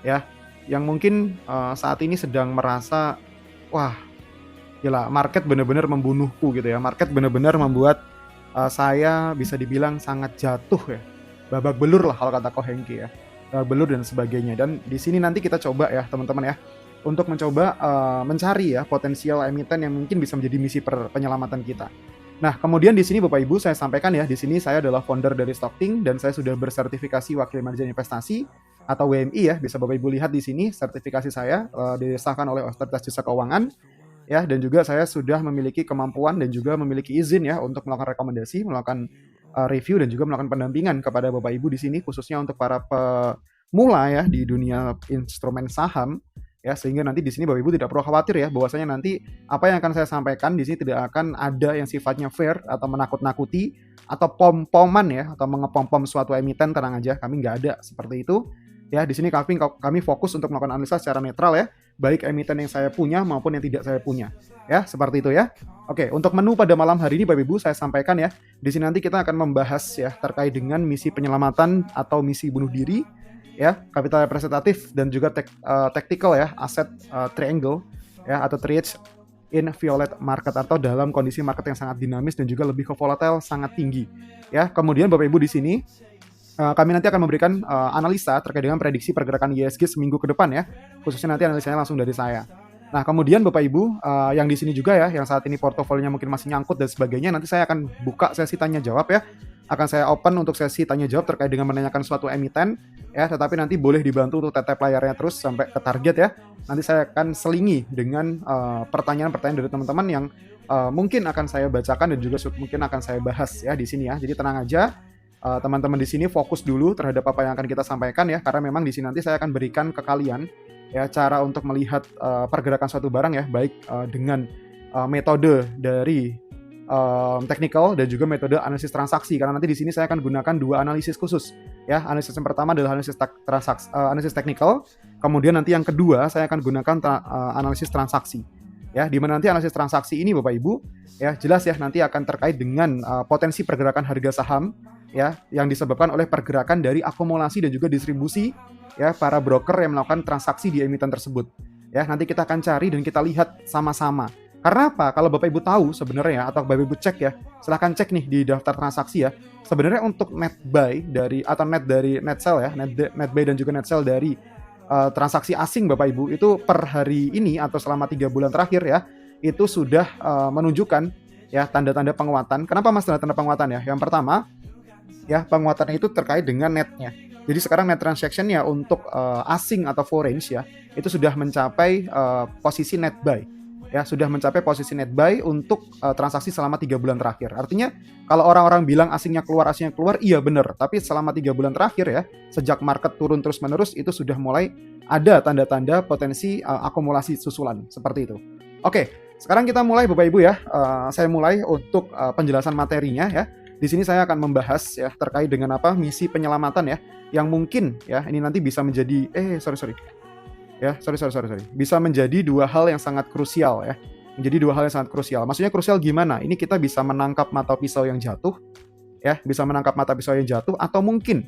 ya, yang mungkin saat ini sedang merasa, wah gila, market bener-bener membunuhku gitu ya. Market bener-bener membuat saya bisa dibilang sangat jatuh ya. Babak belur lah kalau kata Ko Hengki ya. Babak belur dan sebagainya. Dan di sini nanti kita coba ya teman-teman ya, untuk mencoba mencari ya potensial emiten yang mungkin bisa menjadi misi penyelamatan kita. Nah, kemudian di sini Bapak Ibu saya sampaikan ya, di sini saya adalah founder dari Stockting dan saya sudah bersertifikasi Wakil Manajer Investasi atau WMI ya. Bisa Bapak Ibu lihat di sini sertifikasi saya disahkan oleh Otoritas Jasa Keuangan ya, dan juga saya sudah memiliki kemampuan dan juga memiliki izin ya untuk melakukan rekomendasi, melakukan review dan juga melakukan pendampingan kepada Bapak Ibu di sini khususnya untuk para pemula ya di dunia instrumen saham ya, sehingga nanti di sini Bapak Ibu tidak perlu khawatir ya bahwasanya nanti apa yang akan saya sampaikan di sini tidak akan ada yang sifatnya fair atau menakut-nakuti atau pom-poman ya atau mengepom-pom suatu emiten. Tenang aja, kami nggak ada seperti itu ya. Di sini kami fokus untuk melakukan analisa secara netral ya, baik emiten yang saya punya maupun yang tidak saya punya ya, seperti itu ya. Oke, untuk menu pada malam hari ini Bapak Ibu saya sampaikan ya, di sini nanti kita akan membahas ya terkait dengan misi penyelamatan atau misi bunuh diri ya, capital representatif dan juga tactical ya, aset triangle ya atau triage in violet market atau dalam kondisi market yang sangat dinamis dan juga lebih ke volatile sangat tinggi ya. Kemudian Bapak Ibu di sini kami nanti akan memberikan analisa terkait dengan prediksi pergerakan ISG seminggu ke depan ya, khususnya nanti analisanya langsung dari saya. Nah, kemudian Bapak Ibu yang di sini juga ya, yang saat ini portofolionya mungkin masih nyangkut dan sebagainya, nanti saya akan buka sesi tanya jawab ya. Akan saya open untuk sesi tanya jawab terkait dengan menanyakan suatu emiten ya, tetapi nanti boleh dibantu untuk tap layarnya terus sampai ke target ya. Nanti saya akan selingi dengan pertanyaan-pertanyaan dari teman-teman yang mungkin akan saya bacakan dan juga mungkin akan saya bahas ya di sini ya. Jadi tenang aja, teman-teman di sini fokus dulu terhadap apa yang akan kita sampaikan ya, karena memang di sini nanti saya akan berikan ke kalian ya cara untuk melihat pergerakan suatu barang ya, baik dengan metode dari technical dan juga metode analisis transaksi, karena nanti di sini saya akan gunakan dua analisis khusus ya. Analisis yang pertama adalah analisis transaksi, analisis technical, kemudian nanti yang kedua saya akan gunakan analisis transaksi ya, di mana nanti analisis transaksi ini Bapak Ibu ya jelas ya nanti akan terkait dengan potensi pergerakan harga saham ya yang disebabkan oleh pergerakan dari akumulasi dan juga distribusi ya para broker yang melakukan transaksi di emiten tersebut ya. Nanti kita akan cari dan kita lihat sama-sama. Karena apa? Kalau Bapak Ibu tahu sebenarnya atau Bapak Ibu cek ya, silahkan cek nih di daftar transaksi ya. Sebenarnya untuk net buy dari atau net dari net sell ya, net buy dan juga net sell dari transaksi asing Bapak Ibu itu per hari ini atau selama 3 bulan terakhir ya, itu sudah menunjukkan ya tanda-tanda penguatan. Kenapa Mas tanda-tanda penguatan ya? Yang pertama ya, penguatannya itu terkait dengan netnya. Jadi sekarang net transaction-nya untuk asing atau foreign ya, itu sudah mencapai posisi net buy. Ya, sudah mencapai posisi net buy untuk transaksi selama 3 bulan terakhir. Artinya kalau orang-orang bilang asingnya keluar, iya benar. Tapi selama 3 bulan terakhir ya, sejak market turun terus-menerus, itu sudah mulai ada tanda-tanda potensi akumulasi susulan, seperti itu. Oke, sekarang kita mulai Bapak Ibu ya. Saya mulai untuk penjelasan materinya ya. Di sini saya akan membahas ya terkait dengan apa misi penyelamatan ya, yang mungkin ya ini nanti bisa menjadi bisa menjadi dua hal yang sangat krusial ya. Menjadi dua hal yang sangat krusial. Maksudnya krusial gimana? Ini kita bisa menangkap mata pisau yang jatuh ya, bisa menangkap mata pisau yang jatuh, atau mungkin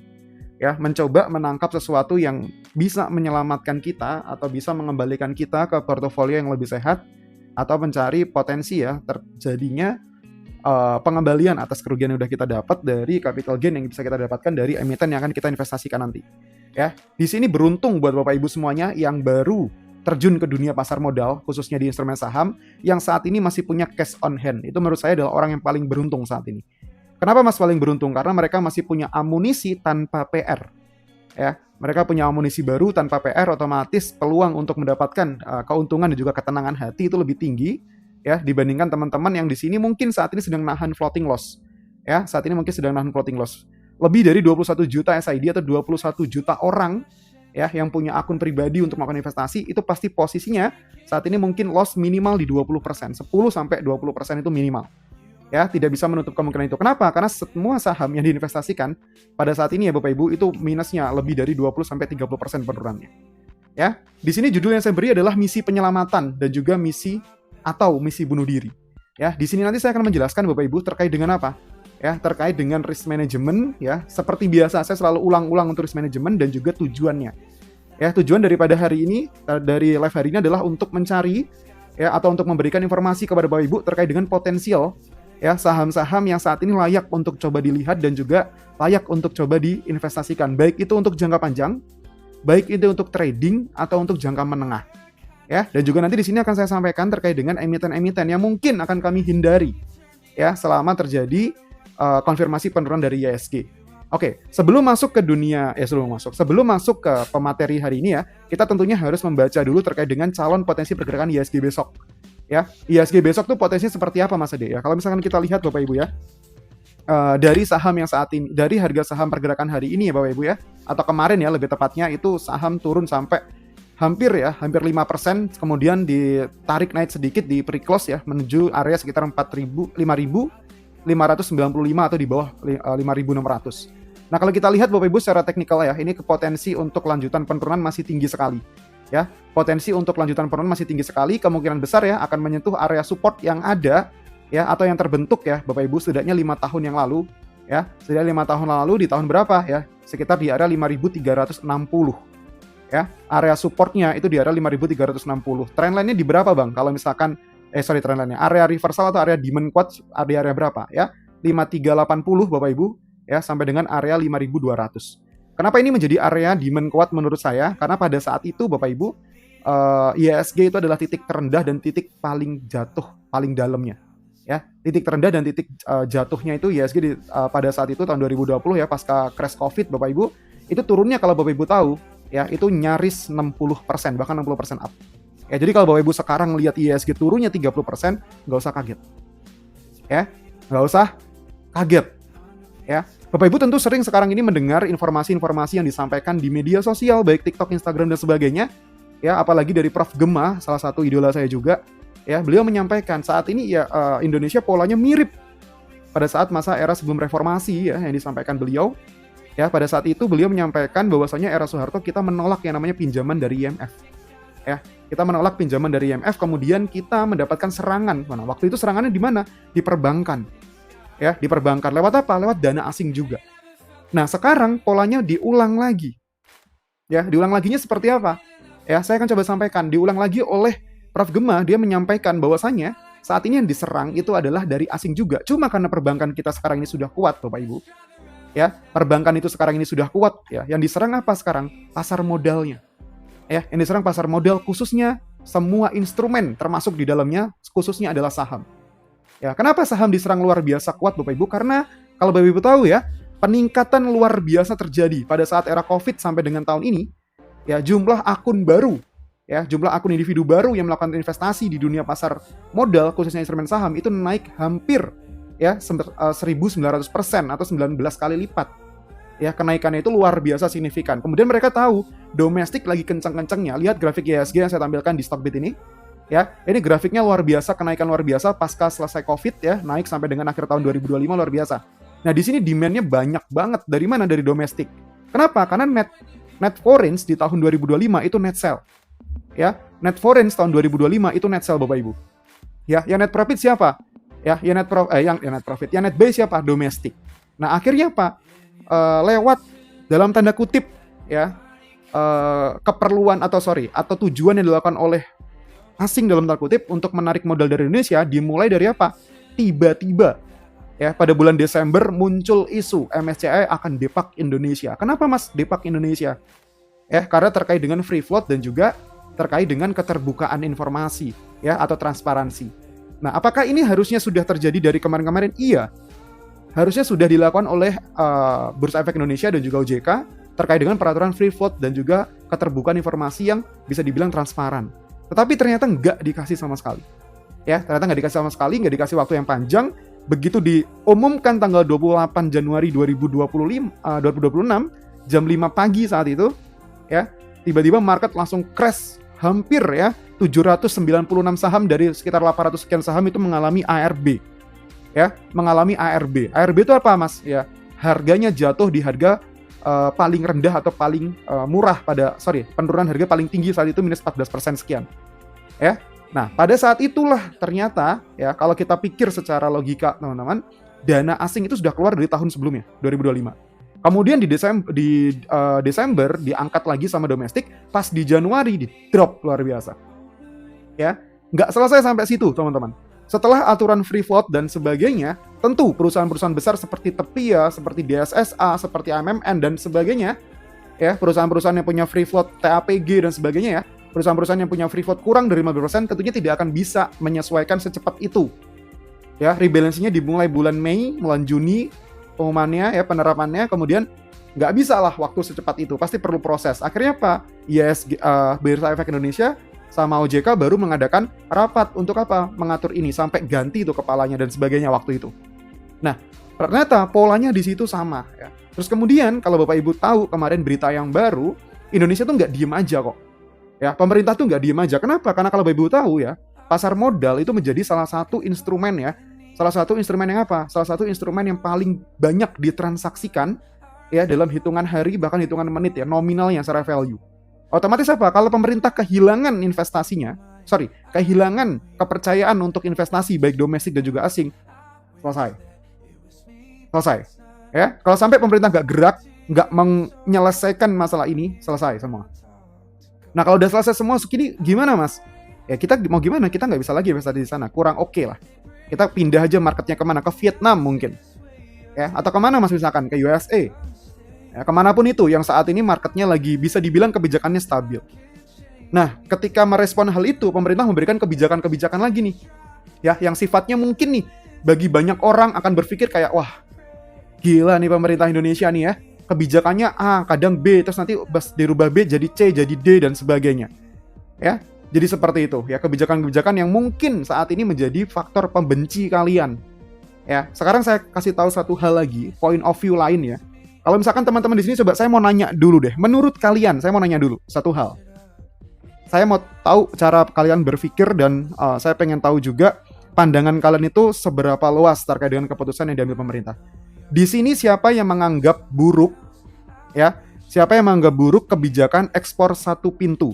ya mencoba menangkap sesuatu yang bisa menyelamatkan kita atau bisa mengembalikan kita ke portofolio yang lebih sehat, atau mencari potensi ya terjadinya pengembalian atas kerugian yang sudah kita dapat dari capital gain yang bisa kita dapatkan dari emiten yang akan kita investasikan nanti. Ya, di sini beruntung buat Bapak Ibu semuanya yang baru terjun ke dunia pasar modal, khususnya di instrumen saham, yang saat ini masih punya cash on hand. Itu menurut saya adalah orang yang paling beruntung saat ini. Kenapa Mas paling beruntung? Karena mereka masih punya amunisi tanpa PR. Ya, mereka punya amunisi baru tanpa PR, otomatis peluang untuk mendapatkan keuntungan dan juga ketenangan hati itu lebih tinggi ya dibandingkan teman-teman yang di sini mungkin saat ini sedang nahan floating loss. Ya, saat ini mungkin sedang nahan floating loss. Lebih dari 21 juta SID atau 21 juta orang ya yang punya akun pribadi untuk melakukan investasi, itu pasti posisinya saat ini mungkin loss minimal di 20%, 10 sampai 20% itu minimal. Ya, tidak bisa menutup kemungkinan itu. Kenapa? Karena semua saham yang diinvestasikan pada saat ini ya Bapak Ibu itu minusnya lebih dari 20 sampai 30% penurunannya. Ya, di sini judul yang saya beri adalah misi penyelamatan dan juga misi atau misi bunuh diri. Ya, di sini nanti saya akan menjelaskan Bapak Ibu terkait dengan apa? Ya, terkait dengan risk management ya. Seperti biasa saya selalu ulang-ulang untuk risk management dan juga tujuannya. Ya, tujuan daripada hari ini, dari live hari ini adalah untuk mencari ya atau untuk memberikan informasi kepada Bapak Ibu terkait dengan potensial ya saham-saham yang saat ini layak untuk coba dilihat dan juga layak untuk coba diinvestasikan. Baik itu untuk jangka panjang, baik itu untuk trading atau untuk jangka menengah. Ya, dan juga nanti di sini akan saya sampaikan terkait dengan emiten-emiten yang mungkin akan kami hindari ya selama terjadi konfirmasi penurunan dari IHSG. Oke, sebelum masuk ke sebelum masuk ke pemateri hari ini ya, kita tentunya harus membaca dulu terkait dengan calon potensi pergerakan IHSG besok. Ya, IHSG besok tuh potensinya seperti apa Mas Ade ya? Kalau misalkan kita lihat Bapak Ibu ya, dari saham yang saat ini, dari harga saham pergerakan hari ini ya Bapak Ibu ya, atau kemarin ya lebih tepatnya itu saham turun sampai hampir 5%, kemudian ditarik naik sedikit di pre-close ya, menuju area sekitar 5.595 atau di bawah 5.600. Nah, kalau kita lihat Bapak Ibu secara teknikal ya, ini potensi untuk lanjutan penurunan masih tinggi sekali. Ya, potensi untuk lanjutan penurunan masih tinggi sekali, kemungkinan besar ya akan menyentuh area support yang ada ya atau yang terbentuk ya Bapak Ibu setidaknya 5 tahun yang lalu ya. Setidaknya 5 tahun lalu di tahun berapa ya? Sekitar di area 5.360. Ya, area supportnya itu di area 5.360. Trendline-nya di berapa Bang? Kalau misalkan trendline-nya area reversal atau area demand kuat di area berapa ya? 5380 Bapak Ibu ya sampai dengan area 5.200. Kenapa ini menjadi area demand kuat menurut saya? Karena pada saat itu Bapak Ibu IHSG itu adalah titik terendah dan titik paling jatuh, paling dalamnya. Ya, titik terendah dan titik jatuhnya itu IHSG pada saat itu tahun 2020 ya pasca crash Covid Bapak Ibu, itu turunnya kalau Bapak Ibu tahu ya itu nyaris 60%, bahkan 60% up. Ya, jadi kalau Bapak Ibu sekarang lihat IHSG turunnya 30%, nggak usah kaget. Ya, nggak usah kaget. Ya, Bapak Ibu tentu sering sekarang ini mendengar informasi-informasi yang disampaikan di media sosial, baik TikTok, Instagram, dan sebagainya. Ya, apalagi dari Prof. Gema, salah satu idola saya juga. Ya, beliau menyampaikan saat ini ya Indonesia polanya mirip pada saat masa era sebelum reformasi ya yang disampaikan beliau. Ya, pada saat itu beliau menyampaikan bahwasanya era Soeharto kita menolak yang namanya pinjaman dari IMF. Ya, kita menolak pinjaman dari IMF, kemudian kita mendapatkan serangan. Mana waktu itu serangannya di mana? Di perbankan. Ya, di perbankan. Lewat apa? Lewat dana asing juga. Nah, sekarang polanya diulang lagi. Ya, diulang laginya seperti apa? Ya, saya akan coba sampaikan. Diulang lagi oleh Prof. Gema, dia menyampaikan bahwasannya saat ini yang diserang itu adalah dari asing juga. Cuma karena perbankan kita sekarang ini sudah kuat, Bapak Ibu. Ya, perbankan itu sekarang ini sudah kuat ya. Yang diserang apa sekarang? Pasar modalnya. Ya, yang diserang pasar modal khususnya semua instrumen termasuk di dalamnya khususnya adalah saham. Ya, kenapa saham diserang luar biasa kuat Bapak Ibu? Karena kalau Bapak Ibu tahu ya, peningkatan luar biasa terjadi pada saat era Covid sampai dengan tahun ini. Ya, jumlah akun baru, ya, jumlah akun individu baru yang melakukan investasi di dunia pasar modal khususnya instrumen saham itu naik hampir ya 1.900% atau 19 kali lipat. Ya, kenaikannya itu luar biasa signifikan. Kemudian mereka tahu domestik lagi kencang-kencangnya. Lihat grafik IHSG yang saya tampilkan di Stockbit ini. Ya, ini grafiknya luar biasa, kenaikan luar biasa pasca selesai Covid ya, naik sampai dengan akhir tahun 2025 luar biasa. Nah, di sini demand-nya banyak banget. Dari mana? Dari domestik. Kenapa? Karena net foreign di tahun 2025 itu net sell. Ya, net foreign tahun 2025 itu net sell Bapak Ibu. Ya, yang net profit siapa? Ya, yang net profit. Yang net buy siapa? Domestik. Nah, akhirnya apa? Lewat dalam tanda kutip ya, keperluan atau tujuan yang dilakukan oleh asing dalam tanda kutip untuk menarik modal dari Indonesia dimulai dari apa? Tiba-tiba ya pada bulan Desember muncul isu MSCI akan depak Indonesia. Kenapa Mas depak Indonesia? Ya, karena terkait dengan free float dan juga terkait dengan keterbukaan informasi ya atau transparansi. Nah, apakah ini harusnya sudah terjadi dari kemarin-kemarin? Iya. Harusnya sudah dilakukan oleh Bursa Efek Indonesia dan juga OJK terkait dengan peraturan free float dan juga keterbukaan informasi yang bisa dibilang transparan. Tetapi ternyata nggak dikasih sama sekali. Ya, ternyata nggak dikasih sama sekali, nggak dikasih waktu yang panjang. Begitu diumumkan tanggal 28 Januari 2026, jam 5 pagi saat itu, ya, tiba-tiba market langsung crash hampir ya, 796 saham dari sekitar 800 sekian saham itu mengalami ARB. Ya, mengalami ARB. ARB itu apa, Mas? Ya, harganya jatuh di harga paling rendah atau paling murah penurunan harga paling tinggi saat itu minus 14% sekian. Ya. Nah, pada saat itulah ternyata ya kalau kita pikir secara logika teman-teman, dana asing itu sudah keluar dari tahun sebelumnya, 2025. Kemudian di Desember diangkat lagi sama domestik, pas di Januari di drop luar biasa. Ya, nggak selesai sampai situ, teman-teman. Setelah aturan free float dan sebagainya, tentu perusahaan-perusahaan besar seperti Tepia, seperti DSSA, seperti AMMN dan sebagainya, ya, perusahaan-perusahaan yang punya free float TAPG dan sebagainya ya, perusahaan-perusahaan yang punya free float kurang dari 15% tentunya tidak akan bisa menyesuaikan secepat itu. Ya, rebalancing-nya dimulai bulan Mei, bulan Juni, pengumumannya ya, penerapannya, kemudian nggak bisa lah waktu secepat itu, pasti perlu proses. Akhirnya apa? ISG, Bursa Efek Indonesia sama OJK baru mengadakan rapat untuk apa? Mengatur ini sampai ganti itu kepalanya dan sebagainya waktu itu. Nah, ternyata polanya di situ sama ya. Terus kemudian kalau Bapak Ibu tahu kemarin berita yang baru, Indonesia tuh nggak diem aja kok. Ya, pemerintah tuh nggak diem aja. Kenapa? Karena kalau Bapak Ibu tahu ya, pasar modal itu menjadi salah satu instrumen ya. Salah satu instrumen yang apa? Salah satu instrumen yang paling banyak ditransaksikan ya dalam hitungan hari bahkan hitungan menit ya, nominalnya secara value. Otomatis apa? Kalau pemerintah kehilangan kehilangan kepercayaan untuk investasi baik domestik dan juga asing, selesai. Ya, kalau sampai pemerintah nggak gerak, nggak menyelesaikan masalah ini, selesai semua. Nah, kalau udah selesai semua, segini gimana, Mas? Ya kita mau gimana? Kita nggak bisa lagi investasi di sana, kurang oke lah. Kita pindah aja marketnya kemana? Ke Vietnam mungkin, ya, atau kemana Mas misalkan? Ke USA. Ya, kemanapun itu yang saat ini marketnya lagi bisa dibilang kebijakannya stabil. Nah, ketika merespon hal itu, pemerintah memberikan kebijakan-kebijakan lagi nih, ya, yang sifatnya mungkin nih bagi banyak orang akan berpikir kayak, wah, gila nih pemerintah Indonesia nih ya, kebijakannya A, kadang B, terus nanti dirubah B jadi C, jadi D dan sebagainya. Ya, jadi seperti itu ya, kebijakan-kebijakan yang mungkin saat ini menjadi faktor pembenci kalian. Ya, sekarang saya kasih tahu satu hal lagi, point of view lain ya. Kalau misalkan teman-teman di sini coba saya mau nanya dulu deh. Menurut kalian, saya mau nanya dulu satu hal. Saya mau tahu cara kalian berpikir dan saya pengen tahu juga pandangan kalian itu seberapa luas terkait dengan keputusan yang diambil pemerintah. Di sini siapa yang menganggap buruk ya? Siapa yang menganggap buruk kebijakan ekspor satu pintu?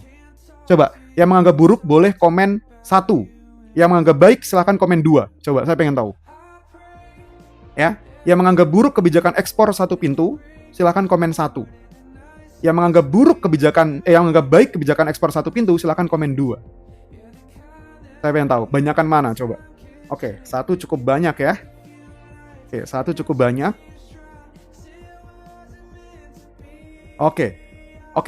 Coba, yang menganggap buruk boleh komen 1. Yang menganggap baik silahkan komen 2. Coba, saya pengen tahu. Ya. Yang menganggap buruk kebijakan ekspor satu pintu, silakan komen 1. Yang menganggap baik kebijakan ekspor satu pintu, silakan komen 2. Saya pengen tahu, banyakan mana coba? Oke, 1 cukup banyak ya. Oke, 1 cukup banyak. Oke,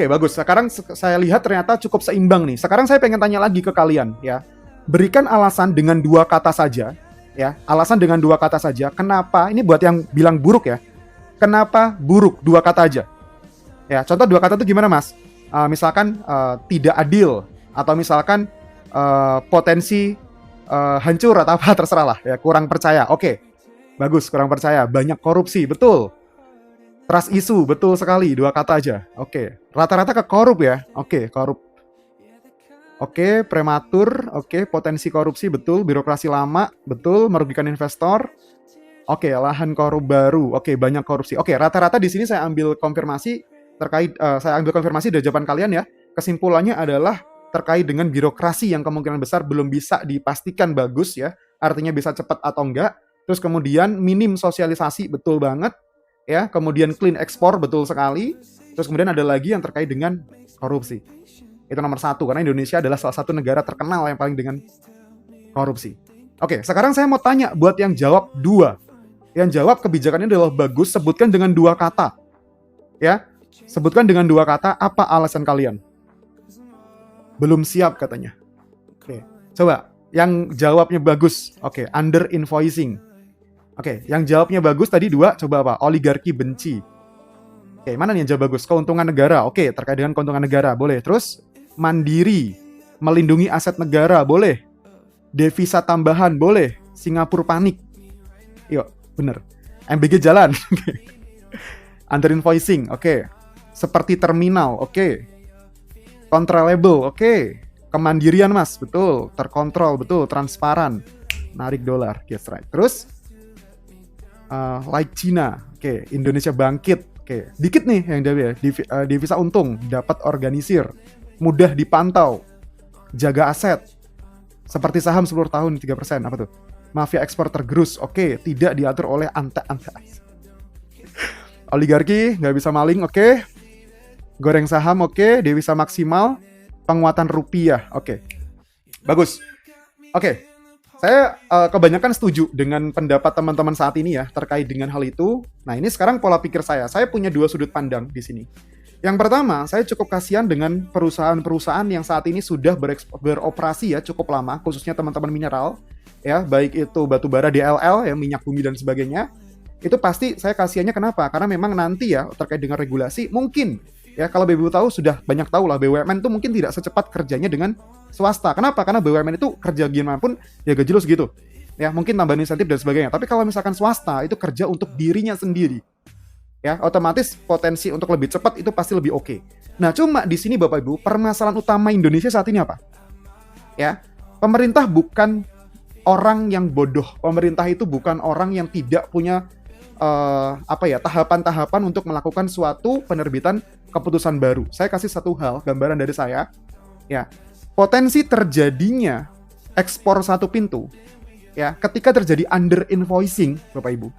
bagus. Sekarang saya lihat ternyata cukup seimbang nih. Sekarang saya pengen tanya lagi ke kalian ya. Berikan alasan dengan 2 kata saja. Ya, alasan dengan 2 kata saja. Kenapa? Ini buat yang bilang buruk ya. Kenapa buruk? 2 kata aja. Ya, contoh 2 kata itu gimana, Mas? Misalkan tidak adil atau misalkan potensi hancur atau apa terserah lah. Ya, kurang percaya. Oke, bagus. Kurang percaya. Banyak korupsi, betul. Trust issue, betul sekali. 2 kata aja. Oke, rata-rata ke korup ya. Oke, korup. Oke, prematur, oke, potensi korupsi, betul, birokrasi lama, betul, merugikan investor. Oke, lahan korup baru, oke, banyak korupsi. Oke, rata-rata di sini saya ambil konfirmasi dari jawaban kalian ya. Kesimpulannya adalah terkait dengan birokrasi yang kemungkinan besar belum bisa dipastikan bagus ya, artinya bisa cepat atau enggak. Terus kemudian minim sosialisasi, betul banget ya. Kemudian clean ekspor, betul sekali. Terus kemudian ada lagi yang terkait dengan korupsi. Itu nomor 1, karena Indonesia adalah salah satu negara terkenal yang paling dengan korupsi. Oke, sekarang saya mau tanya buat yang jawab 2. Yang jawab kebijakannya adalah bagus, sebutkan dengan 2 kata. Ya, sebutkan dengan 2 kata, apa alasan kalian? Belum siap katanya. Oke, coba yang jawabnya bagus. Oke, under invoicing. Oke, yang jawabnya bagus tadi 2, coba apa? Oligarki benci. Oke, mana nih yang jawab bagus? Keuntungan negara. Oke, terkait dengan keuntungan negara, boleh. Terus mandiri, melindungi aset negara, boleh. Devisa tambahan, boleh. Singapura panik. Yuk, bener. MBG jalan. Under invoicing, oke. Seperti terminal, oke. Controllable, oke. Kemandirian, Mas, betul. Terkontrol, betul. Transparan. Narik dolar, yes right. Terus like China, oke. Indonesia bangkit, oke. Dikit nih yang dia devisa untung, dapat organisir, mudah dipantau, jaga aset, seperti saham 10 tahun 3%, apa tuh? Mafia ekspor tergerus, oke. Tidak diatur oleh ante-ante. Oligarki nggak bisa maling, oke. Goreng saham, oke. Devisa maksimal. Penguatan rupiah, oke. Bagus. Oke. Saya kebanyakan setuju dengan pendapat teman-teman saat ini ya terkait dengan hal itu. Nah, ini sekarang pola pikir saya. Saya punya dua sudut pandang di sini. Yang pertama, saya cukup kasihan dengan perusahaan-perusahaan yang saat ini sudah beroperasi ya cukup lama, khususnya teman-teman mineral, ya baik itu batu bara DLL ya minyak bumi dan sebagainya. Itu pasti saya kasihannya kenapa? Karena memang nanti ya terkait dengan regulasi mungkin ya kalau BBU tahu sudah banyak tahu lah BUMN itu mungkin tidak secepat kerjanya dengan swasta. Kenapa? Karena BUMN itu kerja gimana pun ya gaji lo segitu. Ya mungkin tambahan insentif dan sebagainya. Tapi kalau misalkan swasta itu kerja untuk dirinya sendiri. Ya, otomatis potensi untuk lebih cepat itu pasti lebih oke. Nah, cuma di sini Bapak Ibu, permasalahan utama Indonesia saat ini apa? Ya, pemerintah bukan orang yang bodoh. Pemerintah itu bukan orang yang tidak punya tahapan-tahapan untuk melakukan suatu penerbitan keputusan baru. Saya kasih satu hal, gambaran dari saya. Ya, potensi terjadinya ekspor satu pintu, ya, ketika terjadi under invoicing, Bapak Ibu.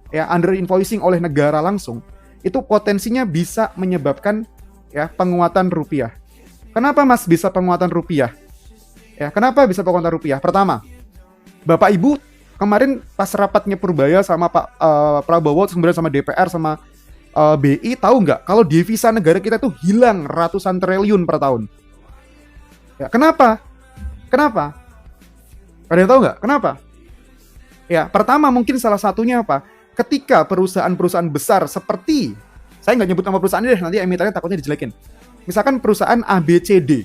Ya, under invoicing oleh negara langsung, itu potensinya bisa menyebabkan ya penguatan rupiah. Kenapa Mas bisa penguatan rupiah? Ya, kenapa bisa penguatan rupiah? Pertama, Bapak Ibu kemarin pas rapatnya Purbaya sama Pak Prabowo, kemudian sama DPR sama BI, tahu nggak kalau devisa negara kita tuh hilang ratusan triliun per tahun? Ya, kenapa? Kenapa? Ada yang tahu nggak? Kenapa? Ya, pertama mungkin salah satunya apa? Ketika perusahaan-perusahaan besar seperti, saya nggak nyebut nama perusahaan ini deh, nanti emitennya takutnya dijelekin. Misalkan perusahaan ABCD,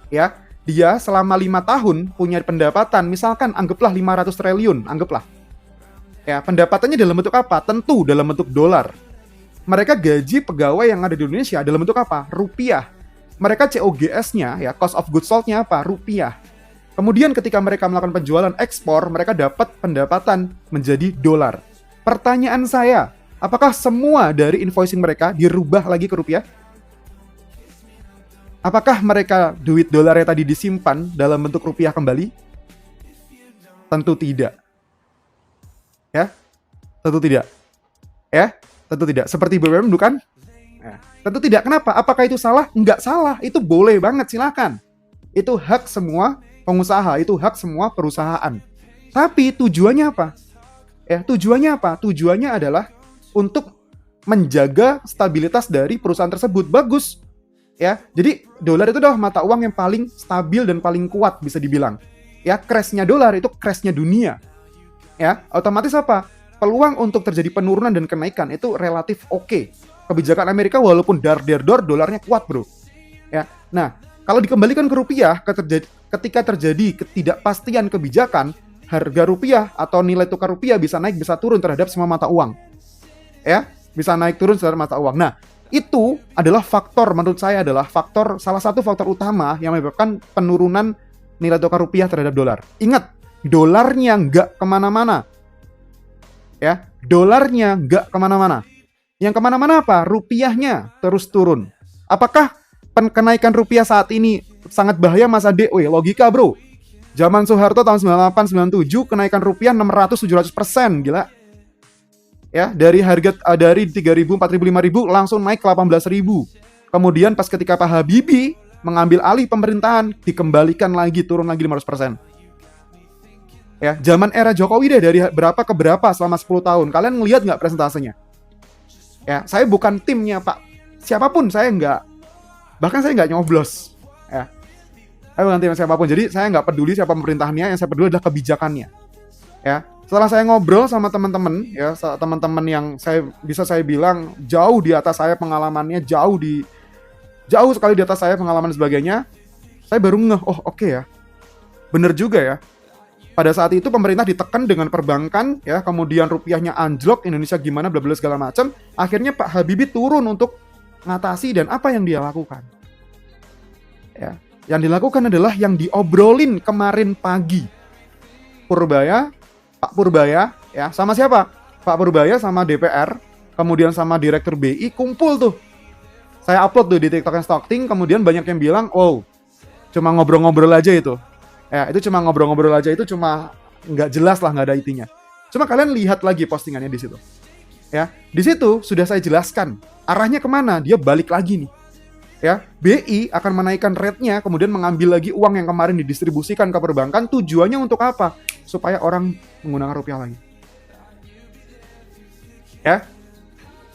ya, dia selama 5 tahun punya pendapatan, misalkan anggaplah 500 triliun, anggaplah. Ya, pendapatannya dalam bentuk apa? Tentu dalam bentuk dolar. Mereka gaji pegawai yang ada di Indonesia dalam bentuk apa? Rupiah. Mereka COGS-nya, ya, cost of goods sold-nya apa? Rupiah. Kemudian ketika mereka melakukan penjualan ekspor, mereka dapat pendapatan menjadi dolar. Pertanyaan saya, apakah semua dari invoicing mereka dirubah lagi ke rupiah? Apakah mereka duit dolarnya tadi disimpan dalam bentuk rupiah kembali? Tentu tidak. Ya, tentu tidak. Ya, tentu tidak. Seperti BUMN bukan? Ya, tentu tidak. Kenapa? Apakah itu salah? Enggak salah. Itu boleh banget, silakan. Itu hak semua pengusaha, itu hak semua perusahaan. Tapi tujuannya apa? Ya, tujuannya apa? Tujuannya adalah untuk menjaga stabilitas dari perusahaan tersebut. Bagus. Ya, jadi dolar itu adalah mata uang yang paling stabil dan paling kuat bisa dibilang. Ya, crash-nya dolar itu crash-nya dunia. Ya, otomatis apa? Peluang untuk terjadi penurunan dan kenaikan itu relatif oke. Kebijakan Amerika walaupun dar-der-dor, dolarnya kuat, Bro. Ya. Nah, kalau dikembalikan ke rupiah, ketika terjadi ketidakpastian kebijakan, harga rupiah atau nilai tukar rupiah bisa naik, bisa turun terhadap semua mata uang. Ya, bisa naik turun terhadap mata uang. Nah, itu adalah faktor, menurut saya adalah salah satu faktor utama yang menyebabkan penurunan nilai tukar rupiah terhadap dolar. Ingat, dolarnya nggak kemana-mana. Ya, dolarnya nggak kemana-mana. Yang kemana-mana apa? Rupiahnya terus turun. Apakah kenaikan rupiah saat ini sangat bahaya Mas Ade? Wih, logika bro. Zaman Soeharto tahun 98-97 kenaikan rupiah 600-700%, gila. Ya, dari harga dari 3.000, 4.000, 5.000 langsung naik ke 18.000. Kemudian pas ketika Pak Habibie mengambil alih pemerintahan, dikembalikan lagi, turun lagi 500%. Ya, zaman era Jokowi deh dari berapa ke berapa selama 10 tahun. Kalian ngelihat nggak presentasenya? Ya, saya bukan timnya Pak siapapun, saya nggak, bahkan saya nggak nyoblos. Ya, saya bukan tim siapapun, jadi saya nggak peduli siapa pemerintahannya, yang saya peduli adalah kebijakannya. Ya, setelah saya ngobrol sama teman-teman, ya teman-teman yang bisa saya bilang jauh di atas saya pengalamannya, jauh sekali di atas saya pengalaman dan sebagainya, saya baru ngeh, oh oke ya, bener juga ya. Pada saat itu pemerintah ditekan dengan perbankan, ya kemudian rupiahnya anjlok, Indonesia gimana, bla bla segala macam. Akhirnya Pak Habibie turun untuk ngatasi, dan apa yang dia lakukan? Ya, yang dilakukan adalah yang diobrolin kemarin pagi. Pak Purbaya, ya sama siapa? Pak Purbaya sama DPR, kemudian sama Direktur BI kumpul tuh. Saya upload tuh di TikTok and Stockting, kemudian banyak yang bilang, wow, cuma ngobrol-ngobrol aja itu. Ya, itu cuma ngobrol-ngobrol aja, itu cuma nggak jelas lah, nggak ada intinya. Cuma kalian lihat lagi postingannya di situ. Ya, di situ sudah saya jelaskan arahnya kemana, dia balik lagi nih. Ya, BI akan menaikkan rate-nya, kemudian mengambil lagi uang yang kemarin didistribusikan ke perbankan. Tujuannya untuk apa? Supaya orang menggunakan rupiah lagi. Ya,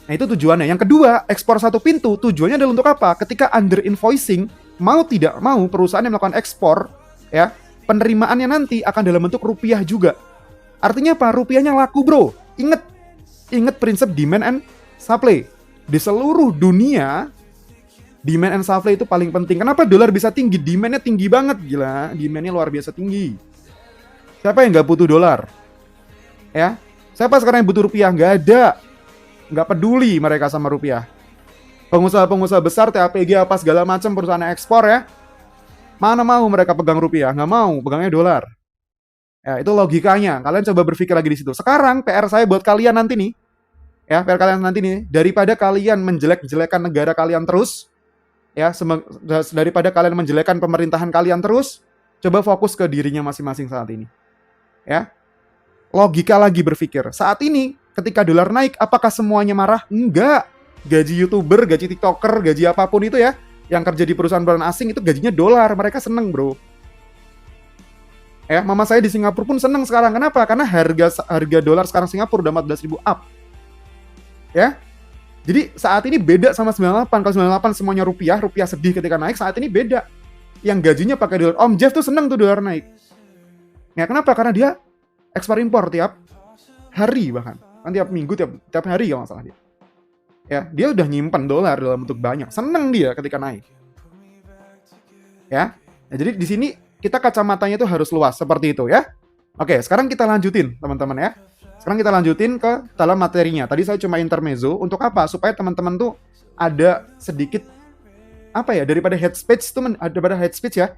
nah itu tujuannya. Yang kedua, ekspor satu pintu tujuannya adalah untuk apa? Ketika under invoicing, mau tidak mau perusahaan yang melakukan ekspor, ya, penerimaannya nanti akan dalam bentuk rupiah juga. Artinya apa? Rupiahnya laku, bro. Ingat prinsip demand and supply. Di seluruh dunia, demand and supply itu paling penting. Kenapa dolar bisa tinggi? Demand-nya tinggi banget, gila. Demand-nya luar biasa tinggi. Siapa yang nggak butuh dolar? Ya, siapa sekarang yang butuh rupiah? Nggak ada. Nggak peduli mereka sama rupiah. Pengusaha-pengusaha besar, TAPG apa segala macam perusahaan ekspor ya, mana mau mereka pegang rupiah? Nggak mau, pegangnya dolar. Ya, itu logikanya. Kalian coba berpikir lagi di situ. Sekarang PR saya buat kalian nanti nih, ya, PR kalian nanti nih, daripada kalian menjelek-jelekan negara kalian terus, ya, daripada kalian menjelekkan pemerintahan kalian terus, coba fokus ke dirinya masing-masing saat ini. Ya, logika lagi berpikir. Saat ini, ketika dolar naik, apakah semuanya marah? Enggak. Gaji YouTuber, gaji TikToker, gaji apapun itu ya, yang kerja di perusahaan-perusahaan asing itu gajinya dolar. Mereka seneng, bro. Ya, mama saya di Singapura pun seneng sekarang. Kenapa? Karena harga dolar sekarang Singapura udah 14.000 up. Ya, jadi saat ini beda sama 98. Kalau 98 semuanya rupiah sedih ketika naik. Saat ini beda. Yang gajinya pakai dolar. Om Jeff tuh seneng tuh dolar naik. Ya, kenapa? Karena dia ekspor impor tiap hari bahkan. Kan tiap minggu, tiap hari kalau nggak salah dia. Ya, dia udah nyimpen dolar dalam bentuk banyak. Seneng dia ketika naik. Ya, nah, jadi di sini kita kacamatanya tuh harus luas seperti itu ya. Oke, sekarang kita lanjutin teman-teman ya. Sekarang kita lanjutin ke dalam materinya. Tadi saya cuma intermezzo untuk apa? Supaya teman-teman tuh ada sedikit apa ya, daripada head speech ya,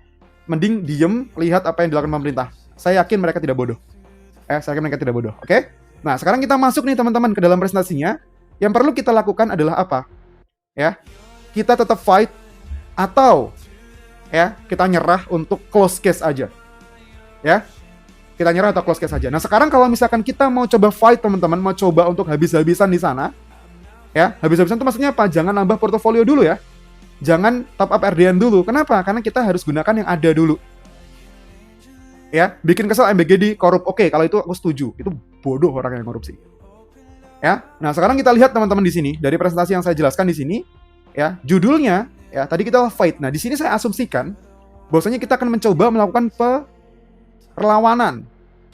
mending diem lihat apa yang dilakukan pemerintah. Saya yakin mereka tidak bodoh. Oke? Nah, sekarang kita masuk nih teman-teman ke dalam presentasinya. Yang perlu kita lakukan adalah apa? Ya. Kita tetap fight atau ya, kita nyerah untuk close case aja. Ya. Kita nyerah atau close case aja. Nah, sekarang kalau misalkan kita mau coba fight teman-teman, mau coba untuk habis-habisan di sana, ya, habis-habisan itu maksudnya apa? Jangan nambah portofolio dulu ya. Jangan top up RDN dulu. Kenapa? Karena kita harus gunakan yang ada dulu. Ya, bikin kesel MBGD korup. Oke, kalau itu aku setuju. Itu bodoh orang yang korupsi. Ya. Nah, sekarang kita lihat teman-teman di sini dari presentasi yang saya jelaskan di sini, ya, judulnya ya, tadi kita fight. Nah, di sini saya asumsikan bahwasanya kita akan mencoba melakukan perlawanan,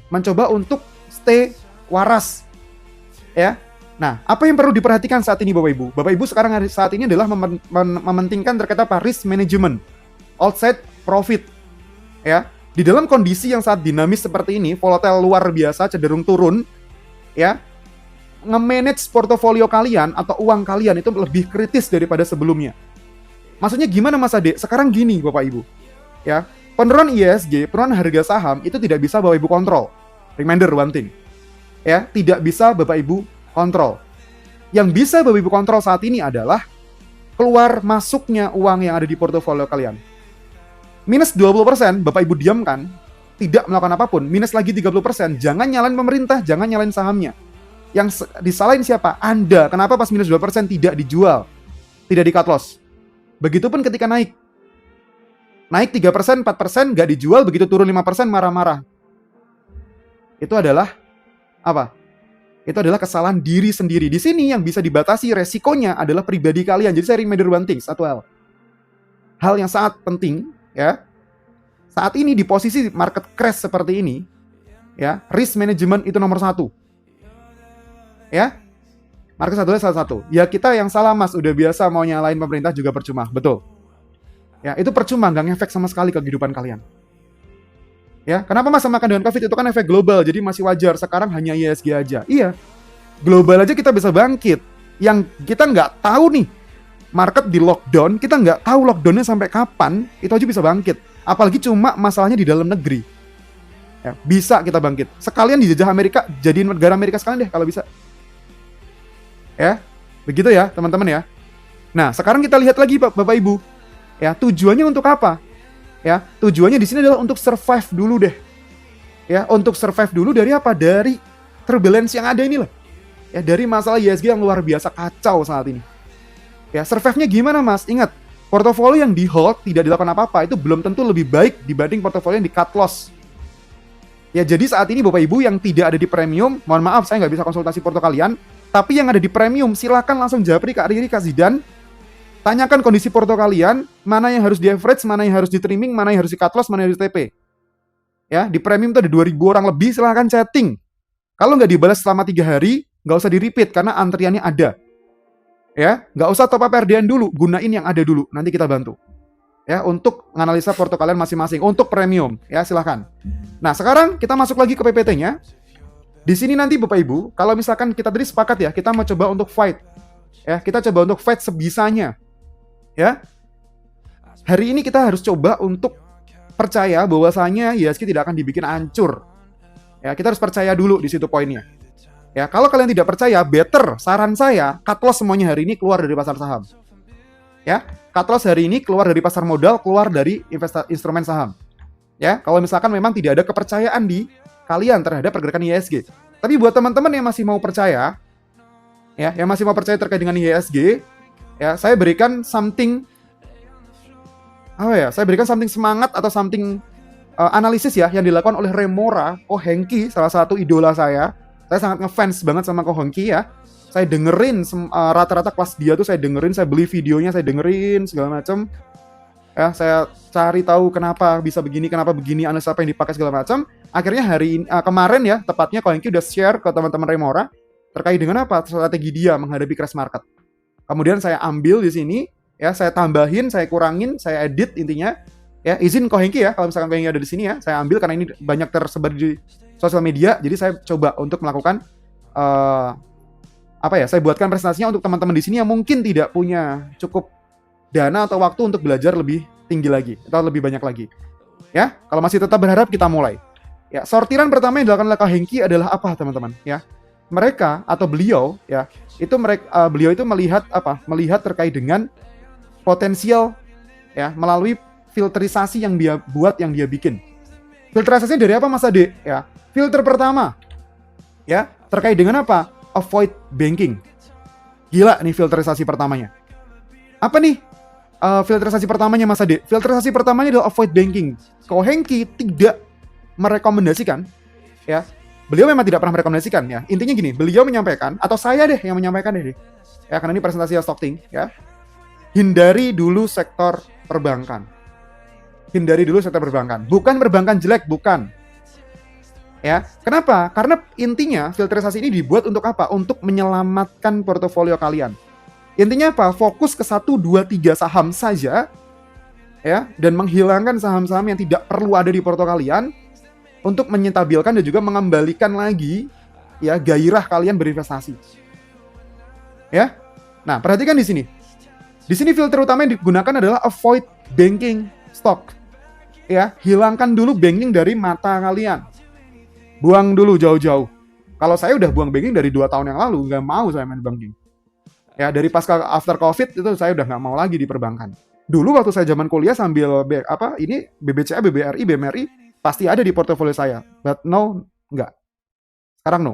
mencoba untuk stay waras. Ya. Nah, apa yang perlu diperhatikan saat ini Bapak Ibu? Bapak Ibu sekarang saat ini adalah mementingkan terkait apa? Risk management, outside profit. Ya. Di dalam kondisi yang sangat dinamis seperti ini, volatile luar biasa, cenderung turun, ya, nge-manage portofolio kalian atau uang kalian itu lebih kritis daripada sebelumnya. Maksudnya gimana Mas Ade? Sekarang gini Bapak Ibu, ya, penurunan ISG, penurunan harga saham itu tidak bisa Bapak Ibu kontrol. Reminder one thing, ya, tidak bisa Bapak Ibu kontrol. Yang bisa Bapak Ibu kontrol saat ini adalah keluar masuknya uang yang ada di portofolio kalian. Minus 20%, Bapak Ibu diamkan, tidak melakukan apapun. Minus lagi 30%, jangan nyalain pemerintah, jangan nyalain sahamnya. Yang disalahin siapa? Anda. Kenapa pas minus 2% tidak dijual? Tidak di cut loss. Begitupun ketika naik. Naik 3%, 4%, nggak dijual, begitu turun 5%, marah-marah. Itu adalah apa? Itu adalah kesalahan diri sendiri. Di sini yang bisa dibatasi resikonya adalah pribadi kalian. Jadi saya reminder one thing, satu hal. Hal yang sangat penting, ya. Saat ini di posisi market crash seperti ini, ya, risk management itu nomor 1. Ya. Market satu salah satu. Ya kita yang salah Mas, udah biasa mau nyalain pemerintah juga percuma. Betul. Ya, itu percuma, nggak ngefek sama sekali ke kehidupan kalian. Ya, kenapa Mas samakan dengan COVID? Itu kan efek global, jadi masih wajar. Sekarang hanya ISG aja. Iya, global aja kita bisa bangkit. Yang kita nggak tahu nih, market di lockdown, kita nggak tahu lockdownnya sampai kapan, itu aja bisa bangkit. Apalagi cuma masalahnya di dalam negeri. Ya, bisa kita bangkit. Sekalian dijajah Amerika, jadiin negara Amerika sekalian deh kalau bisa. Ya, begitu ya teman-teman ya. Nah, sekarang kita lihat lagi Bapak Ibu. Ya, tujuannya untuk apa? Ya, tujuannya di sini adalah untuk survive dulu deh. Ya, untuk survive dulu dari apa? Dari turbulence yang ada ini loh. Ya, dari masalah IHSG yang luar biasa kacau saat ini. Ya, survive-nya gimana Mas? Ingat, portofolio yang di hold tidak dilakukan apa-apa itu belum tentu lebih baik dibanding portofolio yang di cut loss. Ya, jadi saat ini Bapak Ibu yang tidak ada di premium, mohon maaf saya nggak bisa konsultasi porto kalian, tapi yang ada di premium silakan langsung japri Kak Riri, Kak Zidan, tanyakan kondisi porto kalian, mana yang harus di average, mana yang harus di trimming, mana yang harus di cut loss, mana yang harus di TP. Ya, di premium itu ada 2.000 orang lebih, silahkan chatting. Kalau nggak dibalas selama 3 hari, nggak usah di-repeat karena antriannya ada. Ya, nggak usah top up RDN dulu, gunain yang ada dulu, nanti kita bantu. Ya, untuk menganalisa porto kalian masing-masing, untuk premium, ya silahkan. Nah, sekarang kita masuk lagi ke PPT-nya. Di sini nanti Bapak Ibu, kalau misalkan kita tadi sepakat ya, kita mau coba untuk fight. Ya, kita coba untuk fight sebisanya. Ya. Hari ini kita harus coba untuk percaya bahwasanya IHSG tidak akan dibikin hancur. Ya, kita harus percaya dulu di situ poinnya. Ya, kalau kalian tidak percaya, better saran saya cut loss semuanya hari ini keluar dari pasar saham. Ya, cut loss hari ini keluar dari pasar modal, keluar dari instrumen saham. Ya, kalau misalkan memang tidak ada kepercayaan di kalian terhadap pergerakan IHSG. Tapi buat teman-teman yang masih mau percaya, ya, yang masih mau percaya terkait dengan IHSG, ya, saya berikan something saya berikan something semangat atau something analisis ya yang dilakukan oleh Remora Kohenki, salah satu idola saya. Saya sangat ngefans banget sama Kohenki ya. Saya dengerin rata-rata kelas dia tuh saya dengerin, saya beli videonya, saya dengerin segala macam. Ya, saya cari tahu kenapa bisa begini, kenapa begini, analisa apa yang dipakai segala macam. Akhirnya hari ini, kemarin ya, tepatnya Kohenki udah share ke teman-teman Remora terkait dengan apa strategi dia menghadapi crash market. Kemudian saya ambil di sini, ya, saya tambahin, saya kurangin, saya edit intinya. Ya, izin Kohenki ya, kalau misalkan Kohenki ada di sini ya, saya ambil karena ini banyak tersebar di sosial media, jadi saya coba untuk melakukan saya buatkan presentasinya untuk teman-teman di sini yang mungkin tidak punya cukup dana atau waktu untuk belajar lebih tinggi lagi atau lebih banyak lagi. Ya, kalau masih tetap berharap kita mulai. Ya, sortiran pertama yang dilakukan oleh Kohenki adalah apa, teman-teman? Ya, mereka atau beliau ya, itu beliau itu melihat apa? Melihat terkait dengan potensial ya melalui filterisasi yang dia buat, yang dia bikin. Filterisasinya dari apa, Mas Ade? Ya, filter pertama ya, terkait dengan apa? Avoid banking. Gila nih filterisasi pertamanya. Apa nih filterisasi pertamanya, Mas Ade? Filterisasi pertamanya adalah avoid banking. Kohenki tidak merekomendasikan, ya. Beliau memang tidak pernah merekomendasikan, ya. Intinya gini, beliau menyampaikan, atau saya deh yang menyampaikan deh, ya, karena ini presentasi Stockting, ya. Hindari dulu sektor perbankan. Hindari dulu sektor perbankan. Bukan perbankan jelek, bukan. Ya, kenapa? Karena intinya filterisasi ini dibuat untuk apa? Untuk menyelamatkan portofolio kalian. Intinya apa? Fokus ke 1, 2, 3 saham saja, ya, dan menghilangkan saham-saham yang tidak perlu ada di porto kalian untuk menyetabilkan dan juga mengembalikan lagi ya gairah kalian berinvestasi. Ya. Nah, perhatikan di sini. Di sini filter utama yang digunakan adalah avoid banking stock. Ya, hilangkan dulu banking dari mata kalian. Buang dulu jauh-jauh. Kalau saya udah buang banking dari 2 tahun yang lalu, nggak mau saya main banking. Ya, dari pasca after COVID itu saya udah nggak mau lagi di perbankan. Dulu waktu saya zaman kuliah sambil BBCA, BBRI, BMRI pasti ada di portofolio saya. But no, nggak. Sekarang no.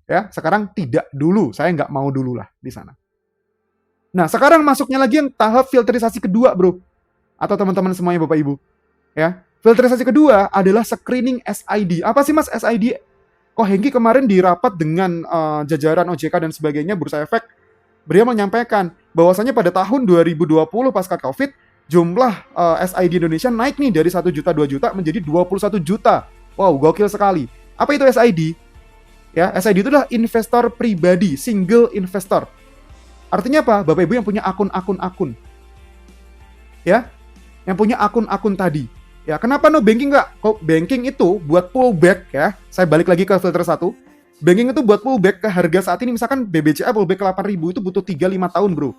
Ya, sekarang tidak dulu. Saya nggak mau dulu lah di sana. Nah, sekarang masuknya lagi yang tahap filterisasi kedua, bro. Atau teman-teman semuanya, Bapak Ibu. Ya, filterisasi kedua adalah screening SID. Apa sih, Mas, SID? Kohenki kemarin di rapat dengan jajaran OJK dan sebagainya, Bursa Efek, beliau menyampaikan bahwasanya pada tahun 2020 pasca COVID, jumlah SID Indonesia naik nih dari 1 juta, 2 juta menjadi 21 juta. Wow, gokil sekali. Apa itu SID? Ya, SID itu adalah investor pribadi, single investor. Artinya apa? Bapak Ibu yang punya akun-akun. Ya, yang punya akun-akun tadi. Ya, kenapa no banking nggak? Kok banking itu buat pullback ya. Saya balik lagi ke filter 1. Banking itu buat pullback ke harga saat ini. Misalkan BBCA pullback ke 8.000 itu butuh 3-5 tahun, bro.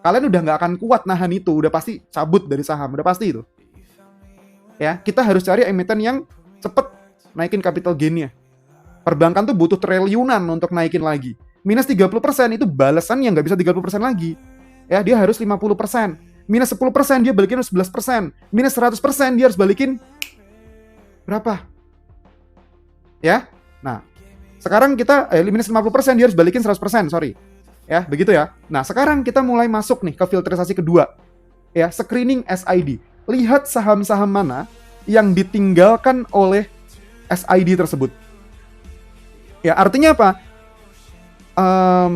Kalian udah nggak akan kuat nahan itu. Udah pasti cabut dari saham. Udah pasti itu. Ya, kita harus cari emiten yang cepet naikin capital gain-nya. Perbankan tuh butuh triliunan untuk naikin lagi. Minus 30% itu balasan yang nggak bisa 30% lagi. Ya, dia harus 50%. Minus 10% dia balikin 11%. Minus 100% dia harus balikin berapa? Ya. Nah, Sekarang kita minus 50%, dia harus balikin 100%, sorry. Ya, begitu ya. Nah, sekarang kita mulai masuk nih ke filterisasi kedua. Ya, screening SID. Lihat saham-saham mana yang ditinggalkan oleh SID tersebut. Ya, artinya apa?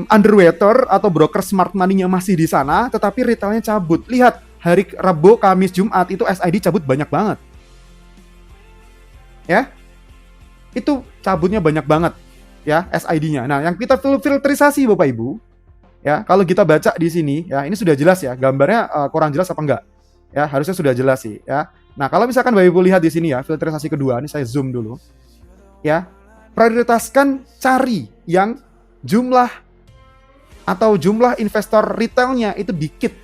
Underwater atau broker smart money-nya masih di sana, tetapi retailnya cabut. Lihat, hari Rabu, Kamis, Jumat itu SID cabut banyak banget. Ya, itu cabutnya banyak banget. Ya, SID-nya. Nah, yang kita filterisasi Bapak Ibu, ya, kalau kita baca di sini, ya, ini sudah jelas ya, gambarnya kurang jelas apa enggak? Ya, harusnya sudah jelas sih, ya. Nah, kalau misalkan Bapak Ibu lihat di sini ya, filterisasi kedua, ini saya zoom dulu. Ya, prioritaskan cari yang jumlah investor retailnya itu dikit.